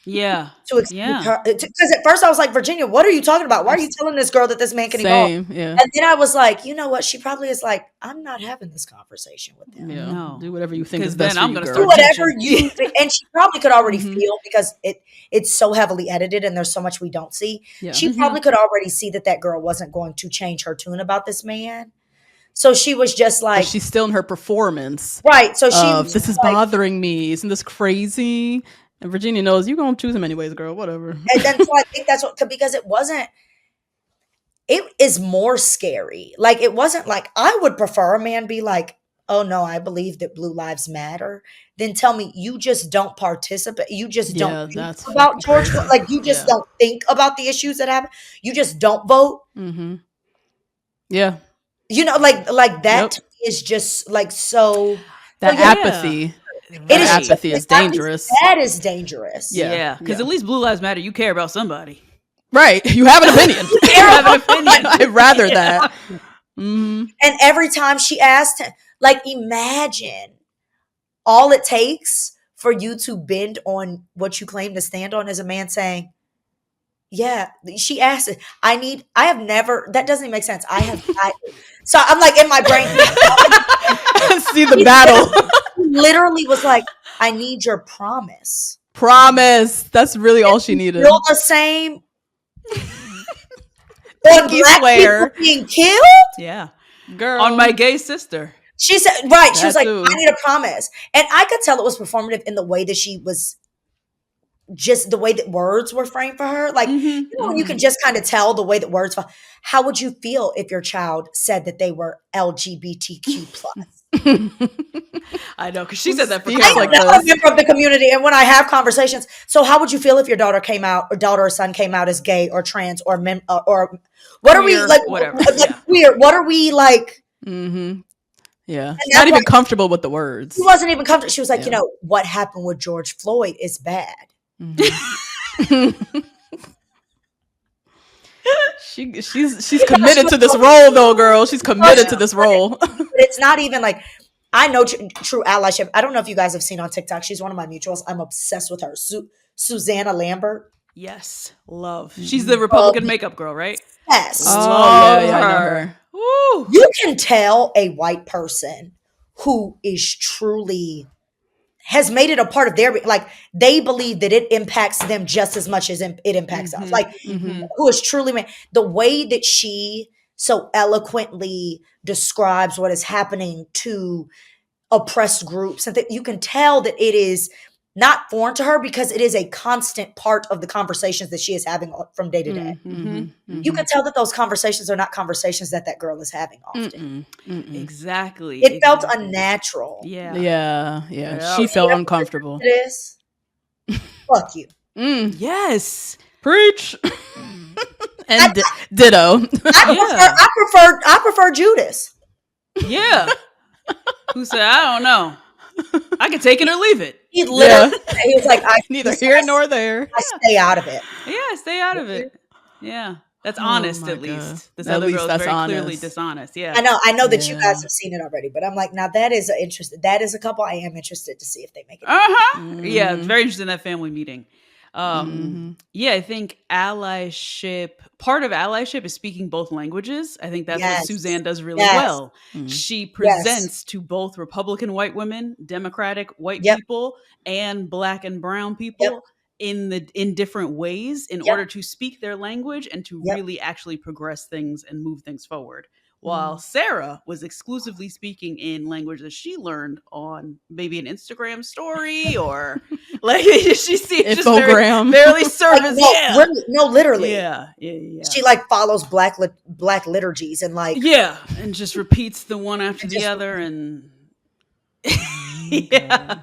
Yeah. Because at first I was like, Virginia, what are you talking about? Why are you telling this girl that this man can evolve? Yeah. And then I was like, you know what? She probably is like, I'm not having this conversation with them. Yeah. No. Do whatever you think is best for I'm you, gonna girl. start Do whatever you think. And she probably could already feel because it's so heavily edited and there's so much we don't see. Yeah. She probably could already see that girl wasn't going to change her tune about this man. So she was just like, but she's still in her performance. Right. So she was this is like, bothering me. Isn't this crazy? And Virginia knows you're going to choose him anyways, girl, whatever. And then so I think that's what, because it is more scary. Like, it wasn't like, I would prefer a man be like, oh no, I believe that blue lives matter. Then tell me you just don't participate. You just don't think about George. Like, you just don't think about the issues that happen. You just don't vote. Yeah. You know, like that is just like, so. That apathy. It is apathy is dangerous. That is dangerous. Yeah. Because at least Blue Lives Matter, you care about somebody. Right. You have an opinion. I'd rather that. And every time she asked him, like, imagine all it takes for you to bend on what you claim to stand on is a man saying, yeah, she asked it. That doesn't even make sense. So I'm like in my brain. See the battle. Literally was like, I need your promise. Promise. That's really all she needed. Feel the same. on Pinky black swear. people being killed. Yeah, girl. On my gay sister. She said, right. She was That like, too. I need a promise. And I could tell it was performative in the way that she was, just the way that words were framed for her. Like, you know, when you can just kind of tell the way that words, how would you feel if your child said that they were LGBTQ plus? I know, because she said that for Speaks I'm like Cameron. not a this. member of the community, and when I have conversations, so how would you feel if your daughter came out, or daughter or son came out as gay or trans or what are we Queer, like? whatever, Like yeah. queer? What are we like? Mm-hmm. Yeah, And she's not that's even why comfortable with the words. she wasn't even comfortable. She was like, Yeah. you know, what happened with George Floyd is bad. Mm-hmm. she's committed to this role, though, girl. She's committed to this role. But it's not even like, I know true allyship. I don't know if you guys have seen on TikTok. She's one of my mutuals. I'm obsessed with her. Susanna Lambert. Yes, love. She's the Republican makeup girl, right? Yes. Oh yeah, I know her. Woo. You can tell a white person who is truly has made it a part of their, like, they believe that it impacts them just as much as it impacts us. Like, who is truly made, the way that she so eloquently describes what is happening to oppressed groups, and that you can tell that it is not foreign to her because it is a constant part of the conversations that she is having from day to day. You can tell that those conversations are not conversations that girl is having often. Exactly. It felt unnatural. Yeah. Yeah. She felt uncomfortable. It is. Fuck you. Yes. Preach. And ditto. I prefer Judas. Yeah. Who said, I don't know. I can take it or leave it. He literally he was like, Neither here nor there. I stay out of it. Yeah, stay out of it. Yeah. That's honest, my at least. God. This At other least girl is that's very clearly honest. dishonest. Yeah. I know that you guys have seen it already, but I'm like, now that is a couple I am interested to see if they make it. Yeah, very interested in that family meeting. Yeah, I think allyship, part of allyship is speaking both languages. I think that's what Suzanne does really well. She presents to both Republican white women, Democratic white people, and Black and brown people in different ways in order to speak their language and to really actually progress things and move things forward. While Sarah was exclusively speaking in language that she learned on maybe an Instagram story or like she's just barely service. Literally. Yeah. She like follows black liturgies and like and just repeats the one after the other and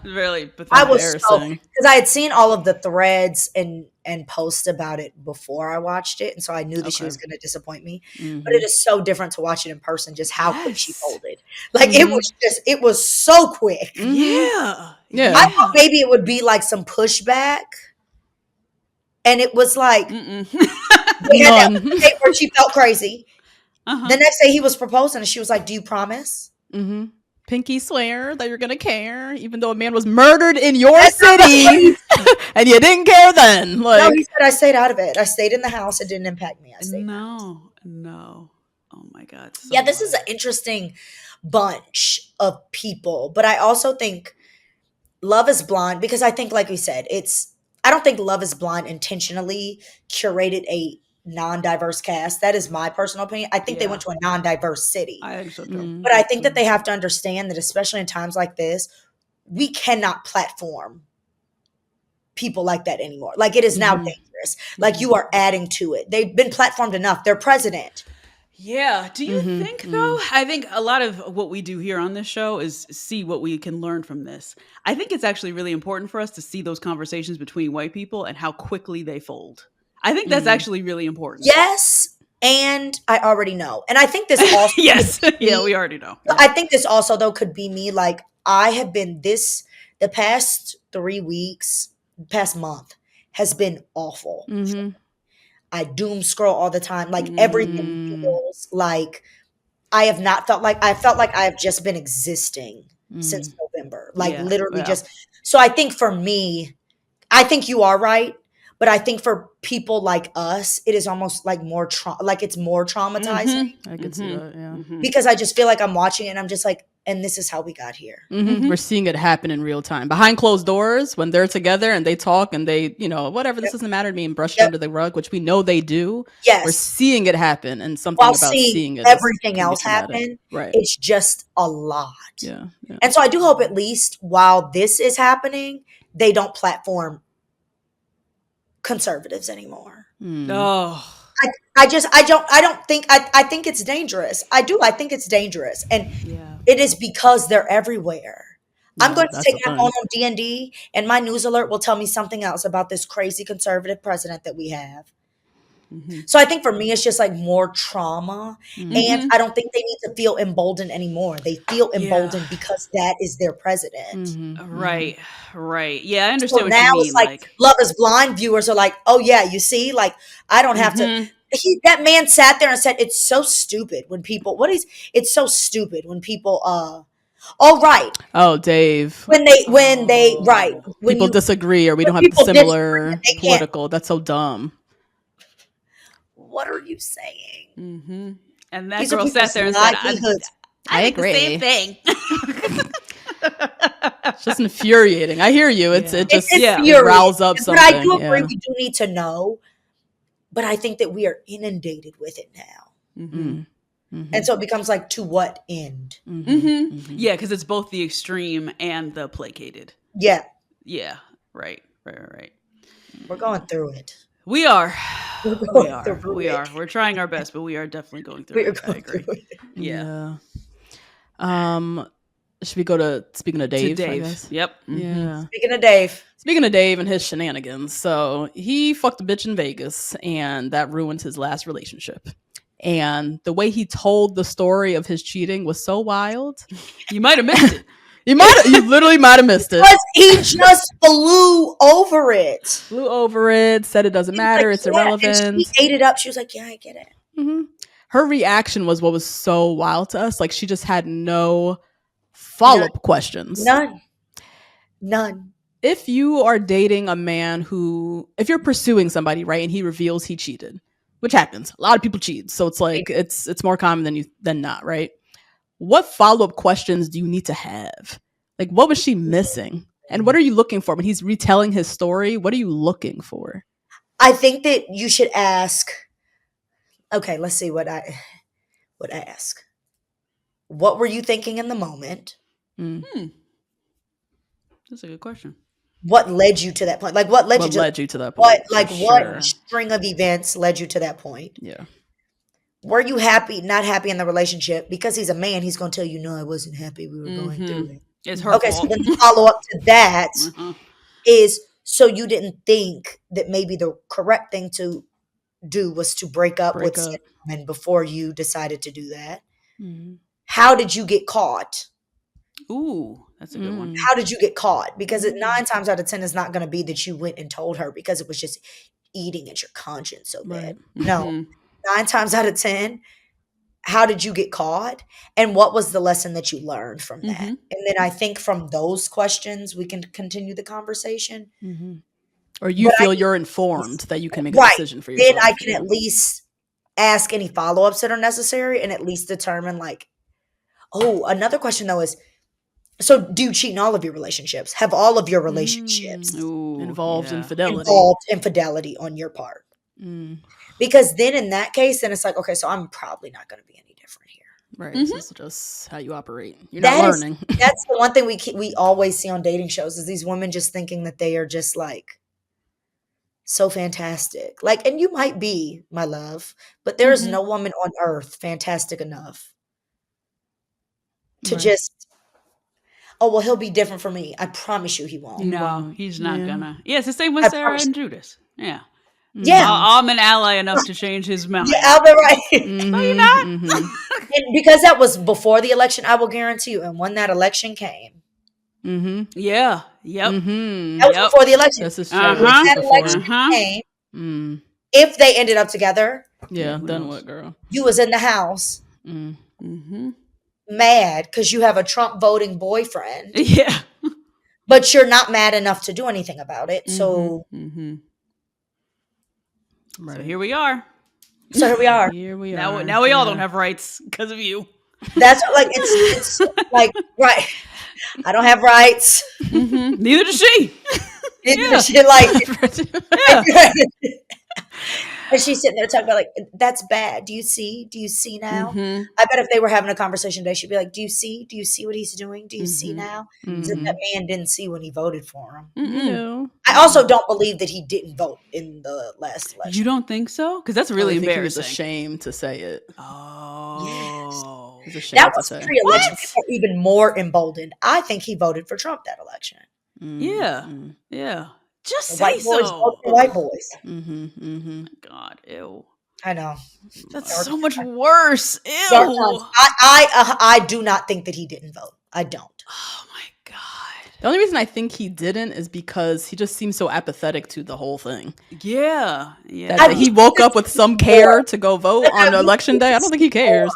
really pathetic. I was because I had seen all of the threads and posts about it before I watched it, and so I knew that she was going to disappoint me. But it is so different to watch it in person. Just how quick she folded, like it was so quick. Yeah. I thought maybe it would be like some pushback, and it was like they had that day where she felt crazy. The next day he was proposing, and she was like, "Do you promise?" Pinky swear that you're gonna care, even though a man was murdered in your city, and you didn't care then. Like, no, he said, "I stayed out of it. I stayed in the house. It didn't impact me. I stayed." No. Oh my God. This is an interesting bunch of people, but I also think Love is Blind, because I think, like we said, I don't think Love is Blind intentionally curated a non-diverse cast. That is my personal opinion. I think they went to a non-diverse city. I think so too. But I think that they have to understand that, especially in times like this, we cannot platform people like that anymore. Like, it is now dangerous. Like, you are adding to it. They've been platformed enough. They're president. Yeah. Do you think, though? I think a lot of what we do here on this show is see what we can learn from this. I think it's actually really important for us to see those conversations between white people and how quickly they fold. I think that's actually really important. Yes, and I already know. And I think this also yes. Yeah, we already know. I think this also, though, could be me. Like, I have been the past 3 weeks, past month has been awful. I doom scroll all the time. Like, everything feels like I felt like I have just been existing since November. Like, literally just. So I think for me, I think you are right. But I think for people like us, it is almost like it's more traumatizing. I could see that, Because I just feel like I'm watching it and I'm just like, and this is how we got here. We're seeing it happen in real time behind closed doors when they're together and they talk and they, whatever, this doesn't matter to me, and brush it under the rug, which we know they do. Yes. We're seeing it happen, and something While about seeing it everything else happen, right? It's just a lot. Yeah. And so I do hope at least while this is happening, they don't platform conservatives anymore. Oh. I think it's dangerous. I think it's dangerous. And it is because they're everywhere. I'm going to take my phone on D&D and my news alert will tell me something else about this crazy conservative president that we have. So I think for me, it's just like more trauma. And I don't think they need to feel emboldened anymore. They feel emboldened because that is their president. Right. Yeah, I understand what now you mean. It's like Love is Blind viewers are like, oh yeah, you see, like I don't have to. That man sat there and said, it's so stupid when people, it's so stupid when people, oh, right. Oh, Dave. When they, right. When people disagree or we don't have similar political, that's so dumb. What are you saying? And that girl sat there and said, I agree. The same thing. It's just infuriating. I hear you. It riles up something. But I do agree we do need to know. But I think that we are inundated with it now. And so it becomes like, to what end? Yeah, because it's both the extreme and the placated. Yeah. Yeah, right. We're going through it. We are. We're trying our best, but we are definitely going through it. I agree. Yeah. Should we go to speaking of Dave? To Dave. Yep. Yeah. Speaking of Dave and his shenanigans. So he fucked a bitch in Vegas, and that ruined his last relationship. And the way he told the story of his cheating was so wild. You might have missed it. You literally might have missed it. Because he just flew over it. Said it doesn't matter. It's irrelevant. And she ate it up. She was like, yeah, I get it. Her reaction was what was so wild to us. Like, she just had no follow-up questions. None. If you are dating a man if you're pursuing somebody, right, and he reveals he cheated, which happens. A lot of people cheat. So it's like, it's more common than not, right? What follow-up questions do you need to have? Like, what was she missing? And what are you looking for? When he's retelling his story, what are you looking for? I think that you should ask, okay, let's see what I would ask. What were you thinking in the moment? That's a good question. What led you to that point? Like, what led you to that point? What string of events led you to that point? Yeah. Were you not happy in the relationship? Because he's a man, he's going to tell you, no, I wasn't happy. We were going through it. It's her fault. So then the follow up to that is, so you didn't think that maybe the correct thing to do was to break up with said woman before you decided to do that? How did you get caught? Ooh, that's a good one. How did you get caught? Because 9 times out of 10 is not going to be that you went and told her because it was just eating at your conscience so bad. No. 9 times out of 10, how did you get caught? And what was the lesson that you learned from that? And then I think from those questions, we can continue the conversation. Or you feel you're informed that you can make a decision for yourself. Then I can at least ask any follow-ups that are necessary and at least determine like, another question though is, so do you cheat in all of your relationships? Have all of your relationships involved infidelity on your part? Because then in that case, then it's like, okay, so I'm probably not going to be any different here. Right. This is just how you operate. You're not learning. That's the one thing we always see on dating shows is these women just thinking that they are just like so fantastic. Like, and you might be, my love, but there is no woman on earth fantastic enough to just, he'll be different for me. I promise you he won't. No, he's not gonna. Yeah, it's the same with Sarah and Judas. Yeah. Yeah. I'm an ally enough to change his mind. Yeah, I'll be right. No, you're not. And because that was before the election, I will guarantee you. And when that election came. Yeah. Yep. That was before the election. This is true. When that election came, if they ended up together. Yeah, then what, girl? You was in the house. Mad because you have a Trump voting boyfriend. Yeah. But you're not mad enough to do anything about it. So. Right. So here we are. Here we are. Here we are. Now we all don't have rights because of you. That's like it's like right. I don't have rights. Neither does she. Yeah. She like Yeah. and she's sitting there talking about like that's bad. Do you see? Do you see now? I bet if they were having a conversation today, she'd be like, "Do you see? Do you see what he's doing? Do you see now?" As if that man didn't see when he voted for him. You know. I also don't believe that he didn't vote in the last election. You don't think so? Because that's I really think he embarrassing. was ashamed to say it. Oh. He's ashamed That to was say. pre-election. People are even more embarrassed. I think he voted for Trump that election. Yeah. Yeah. Just The say white boys so. vote for white boys. God, ew. I know. That's so much worse. Ew. Dark times. I do not think that he didn't vote. I don't. Oh my God. The only reason I think he didn't is because he just seems so apathetic to the whole thing. Yeah. Yeah. That he woke up with some care to go vote on election day. I don't think he cares.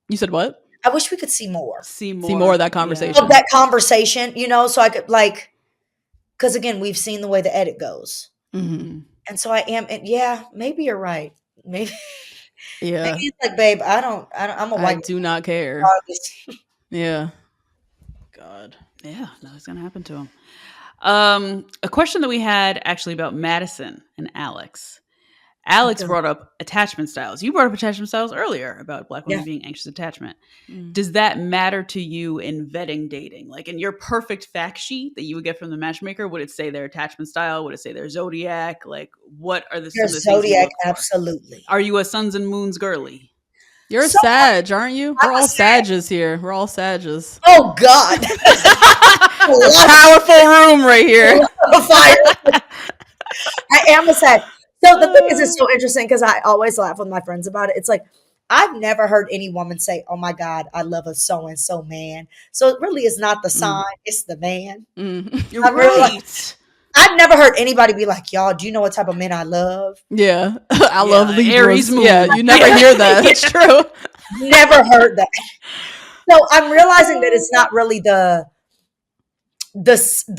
You said what? I wish we could see more. See more of that conversation. Of that conversation, so I could like, because again, we've seen the way the edit goes. And so I am, and yeah, maybe you're right. Maybe, yeah. maybe it's like, babe, I'm a white. I do not care. Yeah. God. Yeah, nothing's gonna happen to him. A question that we had actually about Madison and Alex. Alex brought up attachment styles. You brought up attachment styles earlier about Black women being anxious attachment. Does that matter to you in vetting dating? Like in your perfect fact sheet that you would get from the matchmaker, would it say their attachment style? Would it say their zodiac? Like what are some of the things you zodiac? look for? Absolutely. Are you a suns and moons girly? You're a Sag, aren't you? We're all Sages here. We're all Sages. Oh God. Powerful room right here. I am a Sag. So the thing is, it's so interesting because I always laugh with my friends about it. It's like, I've never heard any woman say, "Oh my God, I love a so-and-so man." So it really is not the sign, it's the man. You're right. I've never heard anybody be like, "Y'all, do you know what type of men I love?" Yeah. I love Libras. Aries moon. Yeah, you never hear that. It's true. Never heard that. So I'm realizing that it's not really the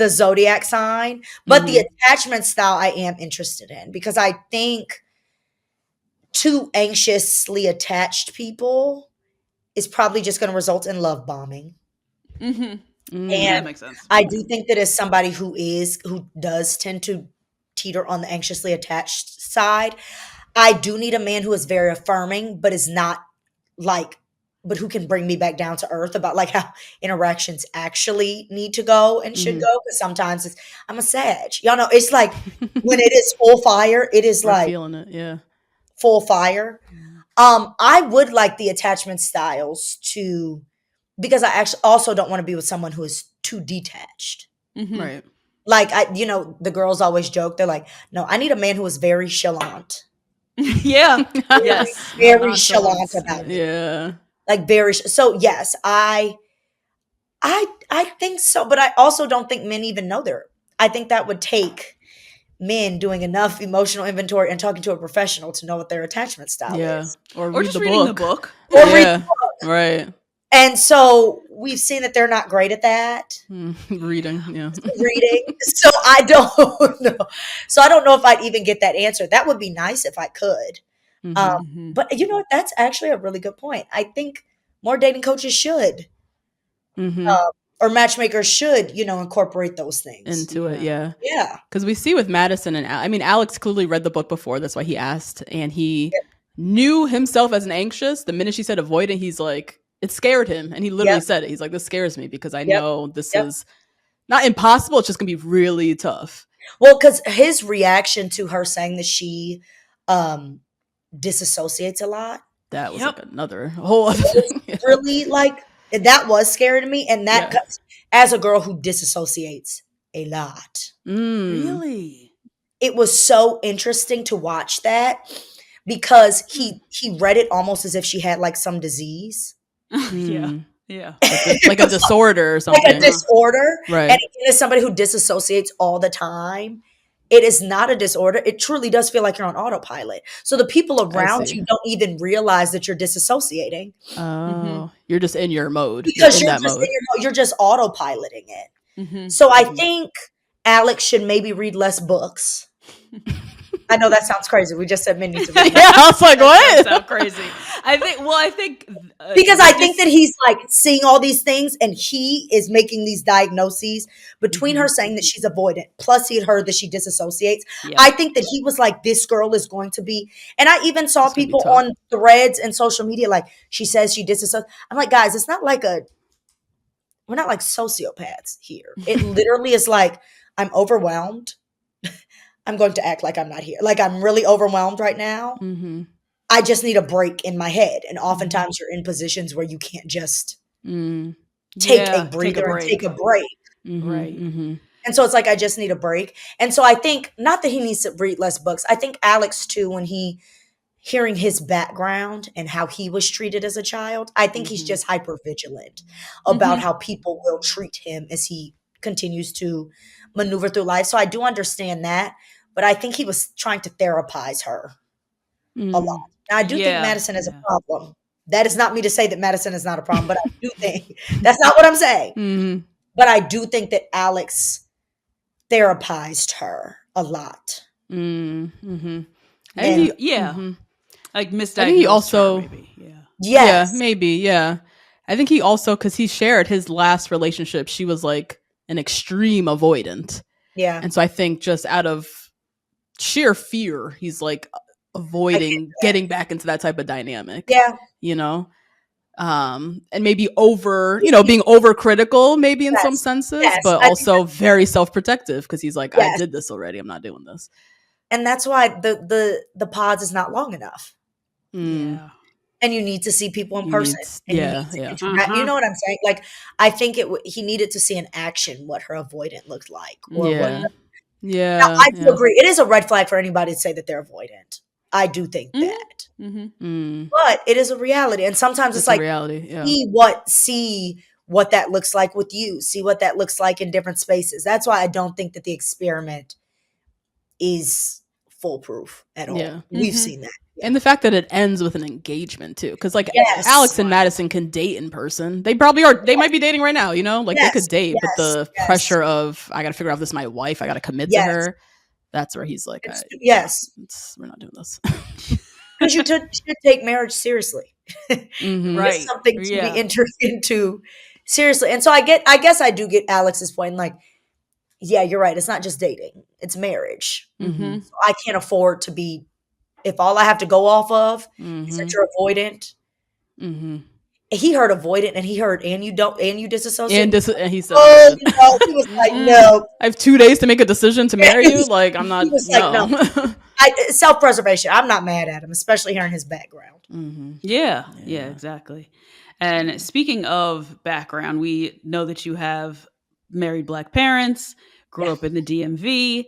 zodiac sign, but the attachment style I am interested in, because I think too anxiously attached people is probably just going to result in love bombing. And that makes sense. I do think that as somebody who does tend to teeter on the anxiously attached side, I do need a man who is very affirming, but is not like, but who can bring me back down to earth about like how interactions actually need to go and should go. Because sometimes I'm a Sag. Y'all know, it's like when it is full fire, it is like feeling it. Yeah. Full fire. I would like the attachment styles because I actually also don't want to be with someone who is too detached. Right. Like the girls always joke. They're like, "No, I need a man who is very chalant." Yeah. Yes. Very chalant about it. Yeah. Like very. So yes, I think so, but I also don't think men even know I think that would take men doing enough emotional inventory and talking to a professional to know what their attachment style is. Or just reading the book. Or read the book. Right. And so we've seen that they're not great at that. Reading, yeah. Reading. So I don't know. So I don't know if I'd even get that answer. That would be nice if I could. But you know what? That's actually a really good point. I think more dating coaches should. Or matchmakers should, incorporate those things into it. Yeah. Yeah. Because we see with Madison and Alex clearly read the book before. That's why he asked. And he knew himself as an anxious. The minute she said avoidant, he's like, it scared him. And he literally said it. He's like, this scares me because I know this is not impossible. It's just going to be really tough. Well, because his reaction to her saying that she disassociates a lot. That was like another whole other thing. Really like, that was scary to me. And that, as a girl who disassociates a lot. Really? It was so interesting to watch that because he read it almost as if she had like some disease. Yeah. Like a disorder or something. Like a disorder. Right. And as somebody who disassociates all the time, it is not a disorder. It truly does feel like you're on autopilot. So the people around you don't even realize that you're disassociating. Oh, you're just in your mode. Because you're just autopiloting it. So I think Alex should maybe read less books. I know that sounds crazy. We just said men need to read. Yeah, I was like, what? Sound crazy. I think Because I think that he's like seeing all these things and he is making these diagnoses between her saying that she's avoidant, plus he had heard that she disassociates. Yeah. I think that he was like, this girl is going to be, and I even saw It's gonna be people tough. on threads and social media like, she says she disassociates. I'm like, guys, it's not like we're not like sociopaths here. It literally is like, I'm overwhelmed. I'm going to act like I'm not here. Like I'm really overwhelmed right now. Mm-hmm. I just need a break in my head. And oftentimes you're in positions where you can't just take a breather and take a break. Mm-hmm. Right. Mm-hmm. And so it's like, I just need a break. And so I think, not that he needs to read less books. I think Alex too, when hearing his background and how he was treated as a child, I think he's just hyper vigilant about how people will treat him as he continues to maneuver through life. So I do understand that, but I think he was trying to therapize her a lot. Now, I do think Madison is a problem. That is not me to say that Madison is not a problem, but I do think that's not what I'm saying. Mm-hmm. But I do think that Alex therapized her a lot. Mm-hmm. And like misdiagnosed. I think he also, her, maybe. yes, yeah, maybe, yeah. I think he also, because he shared his last relationship, she was like an extreme avoidant. yeah. And so I think just out of sheer fear, he's like avoiding getting back into that type of dynamic. Yeah. You know? And maybe being overcritical maybe in some senses, but also very self-protective because he's like, I did this already. I'm not doing this. And that's why the pods is not long enough. Yeah. And you need to see people in person. You know what I'm saying? Like, I think he needed to see in action what her avoidant looked like. Or now, I do agree. It is a red flag for anybody to say that they're avoidant. I do think that. But it is a reality. And sometimes it's like, see what that looks like with you. See what that looks like in different spaces. That's why I don't think that the experiment is foolproof at all. Yeah. We've seen that. Yeah. And the fact that it ends with an engagement too. Because like Alex and Madison can date in person. They probably are. They might be dating right now, you know? Like they could date, but the pressure of, I got to figure out if this is my wife. I got to commit to her. That's where he's like, we're not doing this. Because you should take marriage seriously. Right. It's something to be entered into seriously. And so I guess I do get Alex's point. Like, yeah, you're right. It's not just dating. It's marriage. So I can't afford to be, if all I have to go off of is that you're avoidant. He heard avoidant and he heard, and you disassociate. And he said, he was like, no. I have 2 days to make a decision to marry you. Like, I'm not. He was like, no. Self-preservation. I'm not mad at him, especially hearing his background. Yeah, exactly. And speaking of background, we know that you have married Black parents, grew up in the DMV.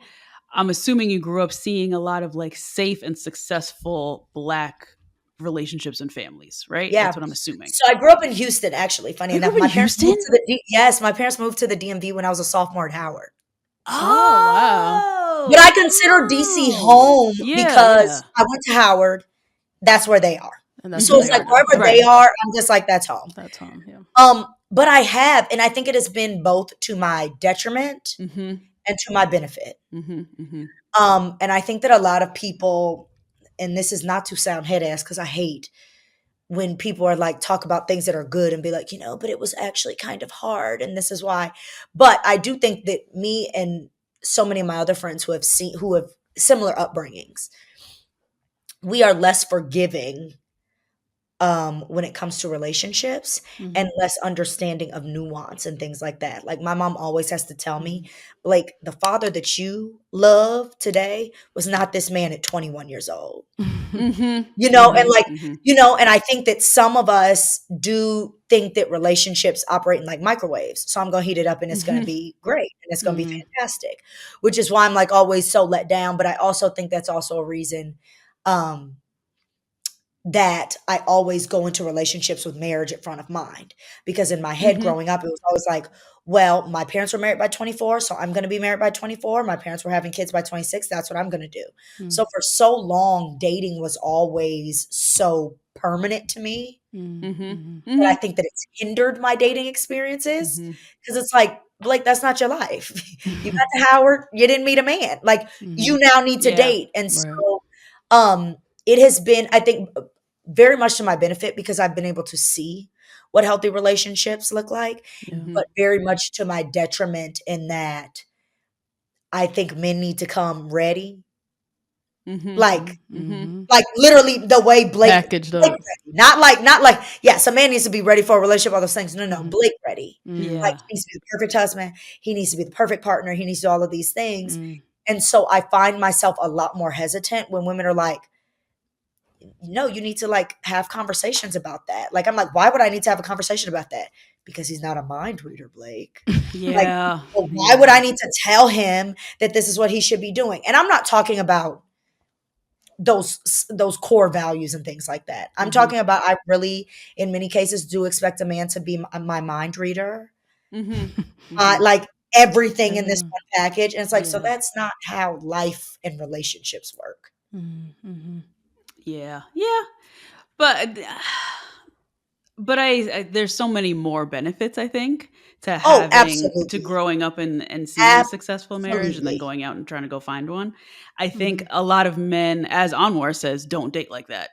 I'm assuming you grew up seeing a lot of like safe and successful Black relationships and families, right? Yeah. That's what I'm assuming. So I grew up in Houston, actually. Funny enough, my parents moved to my parents moved to the DMV when I was a sophomore at Howard. Oh, wow. But I consider DC home because I went to Howard. That's where they are. So it's like wherever they are, I'm just like, that's home. That's home, yeah. But I have, and I think it has been both to my detriment and to my benefit. And I think that a lot of people, and this is not to sound head ass because I hate when people are like, talk about things that are good and be like, but it was actually kind of hard and this is why. But I do think that me and so many of my other friends who have similar upbringings, we are less forgiving when it comes to relationships and less understanding of nuance and things like that. Like my mom always has to tell me, like, the father that you love today was not this man at 21 years old. And like, and I think that some of us do think that relationships operate in like microwaves. So I'm going to heat it up and it's going to be great and it's going to be fantastic, which is why I'm like always so let down. But I also think that's also a reason that I always go into relationships with marriage at front of mind, because in my head growing up, it was always like, well, my parents were married by 24, so I'm going to be married by 24. My parents were having kids by 26. That's what I'm going to do. So for so long, dating was always so permanent to me. But I think that it's hindered my dating experiences because it's like, Blake, that's not your life. You got to Howard, you didn't meet a man. Like, you now need to Yeah. date. And Right. so it has been, I think, very much to my benefit because I've been able to see what healthy relationships look like, Yeah. but very much to my detriment in that I think men need to come ready. Like, literally the way Packaged Blake up. ready. Not like, yes, a man needs to be ready for a relationship, all those things. No, Blake ready. Like, Yeah. he needs to be the perfect husband. He needs to be the perfect partner. He needs to do all of these things. And so I find myself a lot more hesitant when women are like, no, you need to like have conversations about that. Like, I'm like, why would I need to have a conversation about that? Because he's not a mind reader, Blake. Like, Yeah. well, why would I need to tell him that this is what he should be doing? And I'm not talking about those core values and things like that. I'm talking about, I really, in many cases, do expect a man to be my mind reader. Like everything in this one package. And it's like, so that's not how life and relationships work. Yeah. Yeah. But I there's so many more benefits, I think, to Oh, having to absolutely. growing up and seeing a successful marriage and then Absolutely. going out and trying to go find one. I think a lot of men, as Anwar says, don't date like that.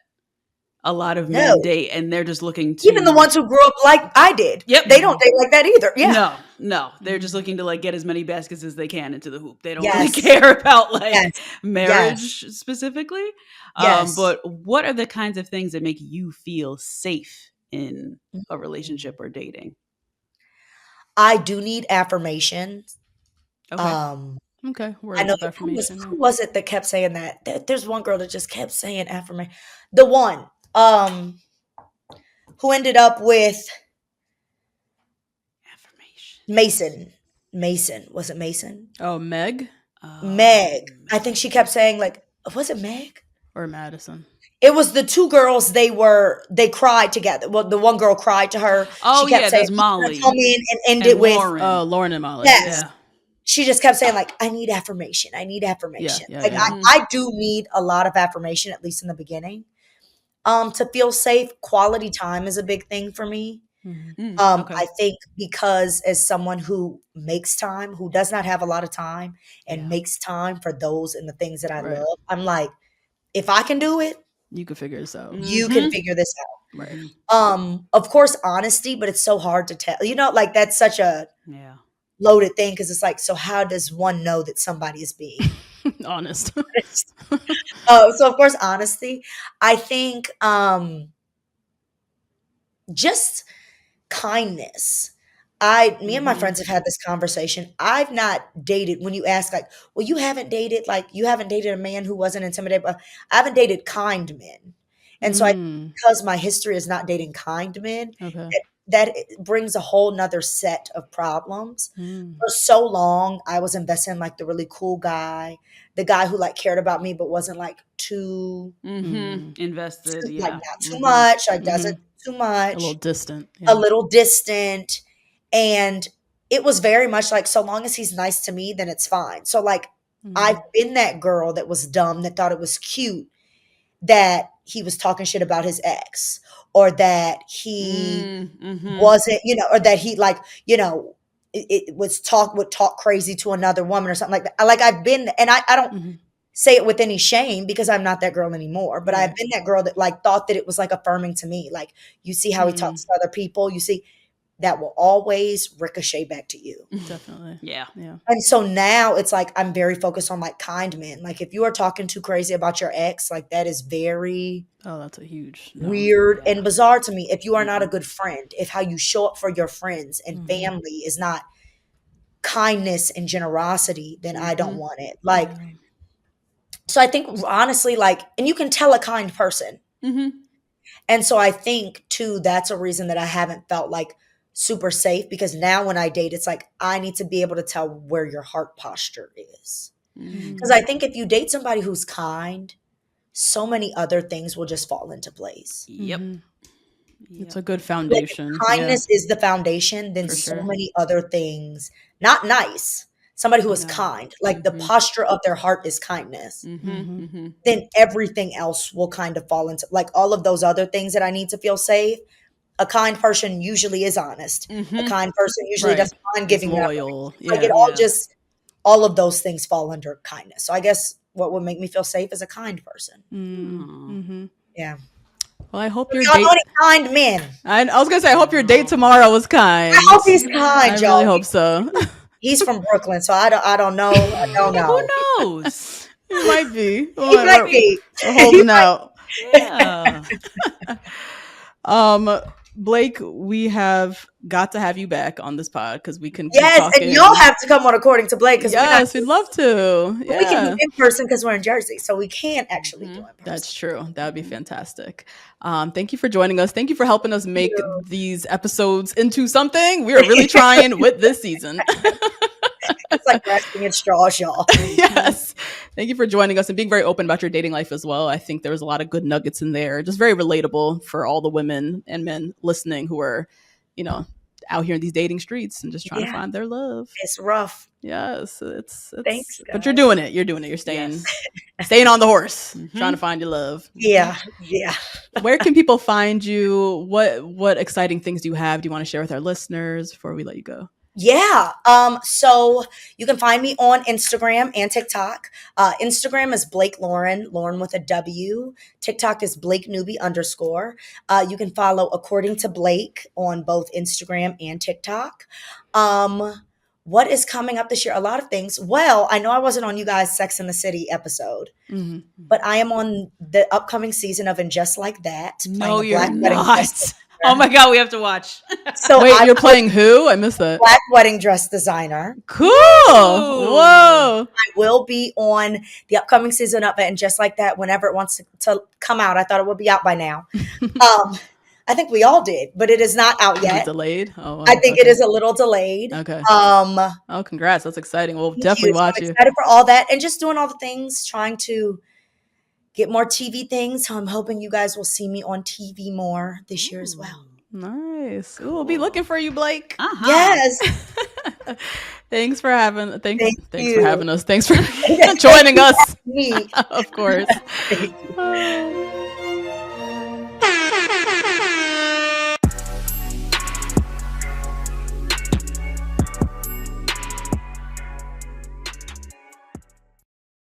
A lot of men No. date and they're just looking Even the to ones who grew up like I did. Yep. They don't date like that either. Yeah. No. They're just looking to like get as many baskets as they can into the hoop. They don't really Yes. care about like Yes. marriage specifically. Yes. But what are the kinds of things that make you feel safe in a relationship or dating? I do need affirmation. Okay. Okay. I Words know of affirmation. who was it that kept saying that? There's one girl that just kept saying affirmation. The one who ended up with Affirmation. Mason. Was it Mason? Oh, Meg Meg. I think she kept saying like, was it Meg? or Madison? It was the two girls. They cried together. Well, the one girl cried to her. Oh She kept yeah, saying, there's "She's gonna Molly come in and end and it with Lauren. Oh, Lauren and Molly. yes." Yeah. She just kept saying like, "I need affirmation. I need affirmation." Yeah. Like, I do need a lot of affirmation, at least in the beginning. To feel safe, quality time is a big thing for me. Okay. I think because as someone who makes time, who does not have a lot of time and makes time for those and the things that I Right. love, I'm like, if I can do it, You could figure this out. you can figure this out. Right. Of course, honesty, but it's so hard to tell. Like that's such a Yeah. loaded thing because it's like, so how does one know that somebody is being Honest. honest? So of course, honesty. I think just kindness. Me and my friends have had this conversation. I've not dated when you ask like, well, you haven't dated a man who wasn't intimidated. But I haven't dated kind men. And so because my history is not dating kind men, Okay. that brings a whole nother set of problems. For so long, I was invested in like the really cool guy, the guy who like cared about me, but wasn't like too Invested. like Yeah. not too much, like doesn't too much, A little distant. a little distant. And it was very much like, so long as he's nice to me, then it's fine. So like I've been that girl that was dumb, that thought it was cute that he was talking shit about his ex, or that he wasn't, or that he like, it would talk crazy to another woman or something like that. Like I've been, and I don't say it with any shame because I'm not that girl anymore, but I've been that girl that like thought that it was like affirming to me. Like, you see how he talks to other people, you see that will always ricochet back to you. Definitely. Yeah. And so now it's like I'm very focused on like kind men. Like if you are talking too crazy about your ex, like that is very that's a huge no. weird and bizarre to me. If you are not a good friend, if how you show up for your friends and family is not kindness and generosity, then I don't want it. Like, so I think honestly, like, and you can tell a kind person. And so I think too, that's a reason that I haven't felt like super safe, because now when I date, it's like, I need to be able to tell where your heart posture is. Because I think if you date somebody who's kind, so many other things will just fall into place. Yep. It's a good Like, foundation. if kindness is the foundation, then For so sure. many other things, not nice, somebody who is kind, like the posture of their heart is kindness, then everything else will kind of fall into like all of those other things that I need to feel safe. a kind person usually is honest. A kind person usually Right. doesn't mind giving you loyal. information. Like Yeah. it all just, all of those things fall under kindness. So I guess what would make me feel safe is a kind person. Mm-hmm. Yeah. Well, I hope your Y'all date. know any kind men. I was gonna say, I hope your date tomorrow was kind. I hope he's kind, I y'all. really hope so. He's from Brooklyn, so I don't know. I don't know. Who knows? It might be. He might be. We're holding out. Yeah. Blake, we have got to have you back on this pod because we can. Yes, keep talking. and y'all have to come on According to Blake because yes, we'd love to. Yeah, we can do in person because we're in Jersey, so we can't actually do it in person. That's true. That would be fantastic. Thank you for joining us. Thank you for helping us make these episodes into something. We are really trying with this season. It's like grasping at straws, y'all. Yes. Thank you for joining us and being very open about your dating life as well. I think there was a lot of good nuggets in there. Just very relatable for all the women and men listening who are, out here in these dating streets and just trying to find their love. It's rough. Yes. It's Thanks, but guys. you're doing it. You're doing it. You're staying on the horse, trying to find your love. Yeah. Where can people find you? What exciting things do you have? Do you want to share with our listeners before we let you go? Yeah. So you can find me on Instagram and TikTok. Instagram is Blake Lauren with a W. TikTok is Blake Newby _. You can follow According to Blake on both Instagram and TikTok. What is coming up this year? A lot of things. Well, I know I wasn't on you guys' Sex and the City episode, but I am on the upcoming season of And Just Like That. No, you're not. Oh my God, we have to watch. So wait, you're playing who? I missed that. Black wedding dress designer. Cool. Whoa. I will be on the upcoming season of it, and Just Like That, whenever it wants to come out. I thought it would be out by now. I think we all did, but it is not out yet. It's delayed. Oh, I think it is a little delayed. Okay. Oh, congrats! That's exciting. We'll definitely watch I'm you. excited for all that, and just doing all the things, trying to get more TV things. So I'm hoping you guys will see me on TV more this year as well. Nice. Ooh, we'll be looking for you, Blake. Yes. Thanks for having. Thanks you. for having us. Thanks for joining us. Me. Of course.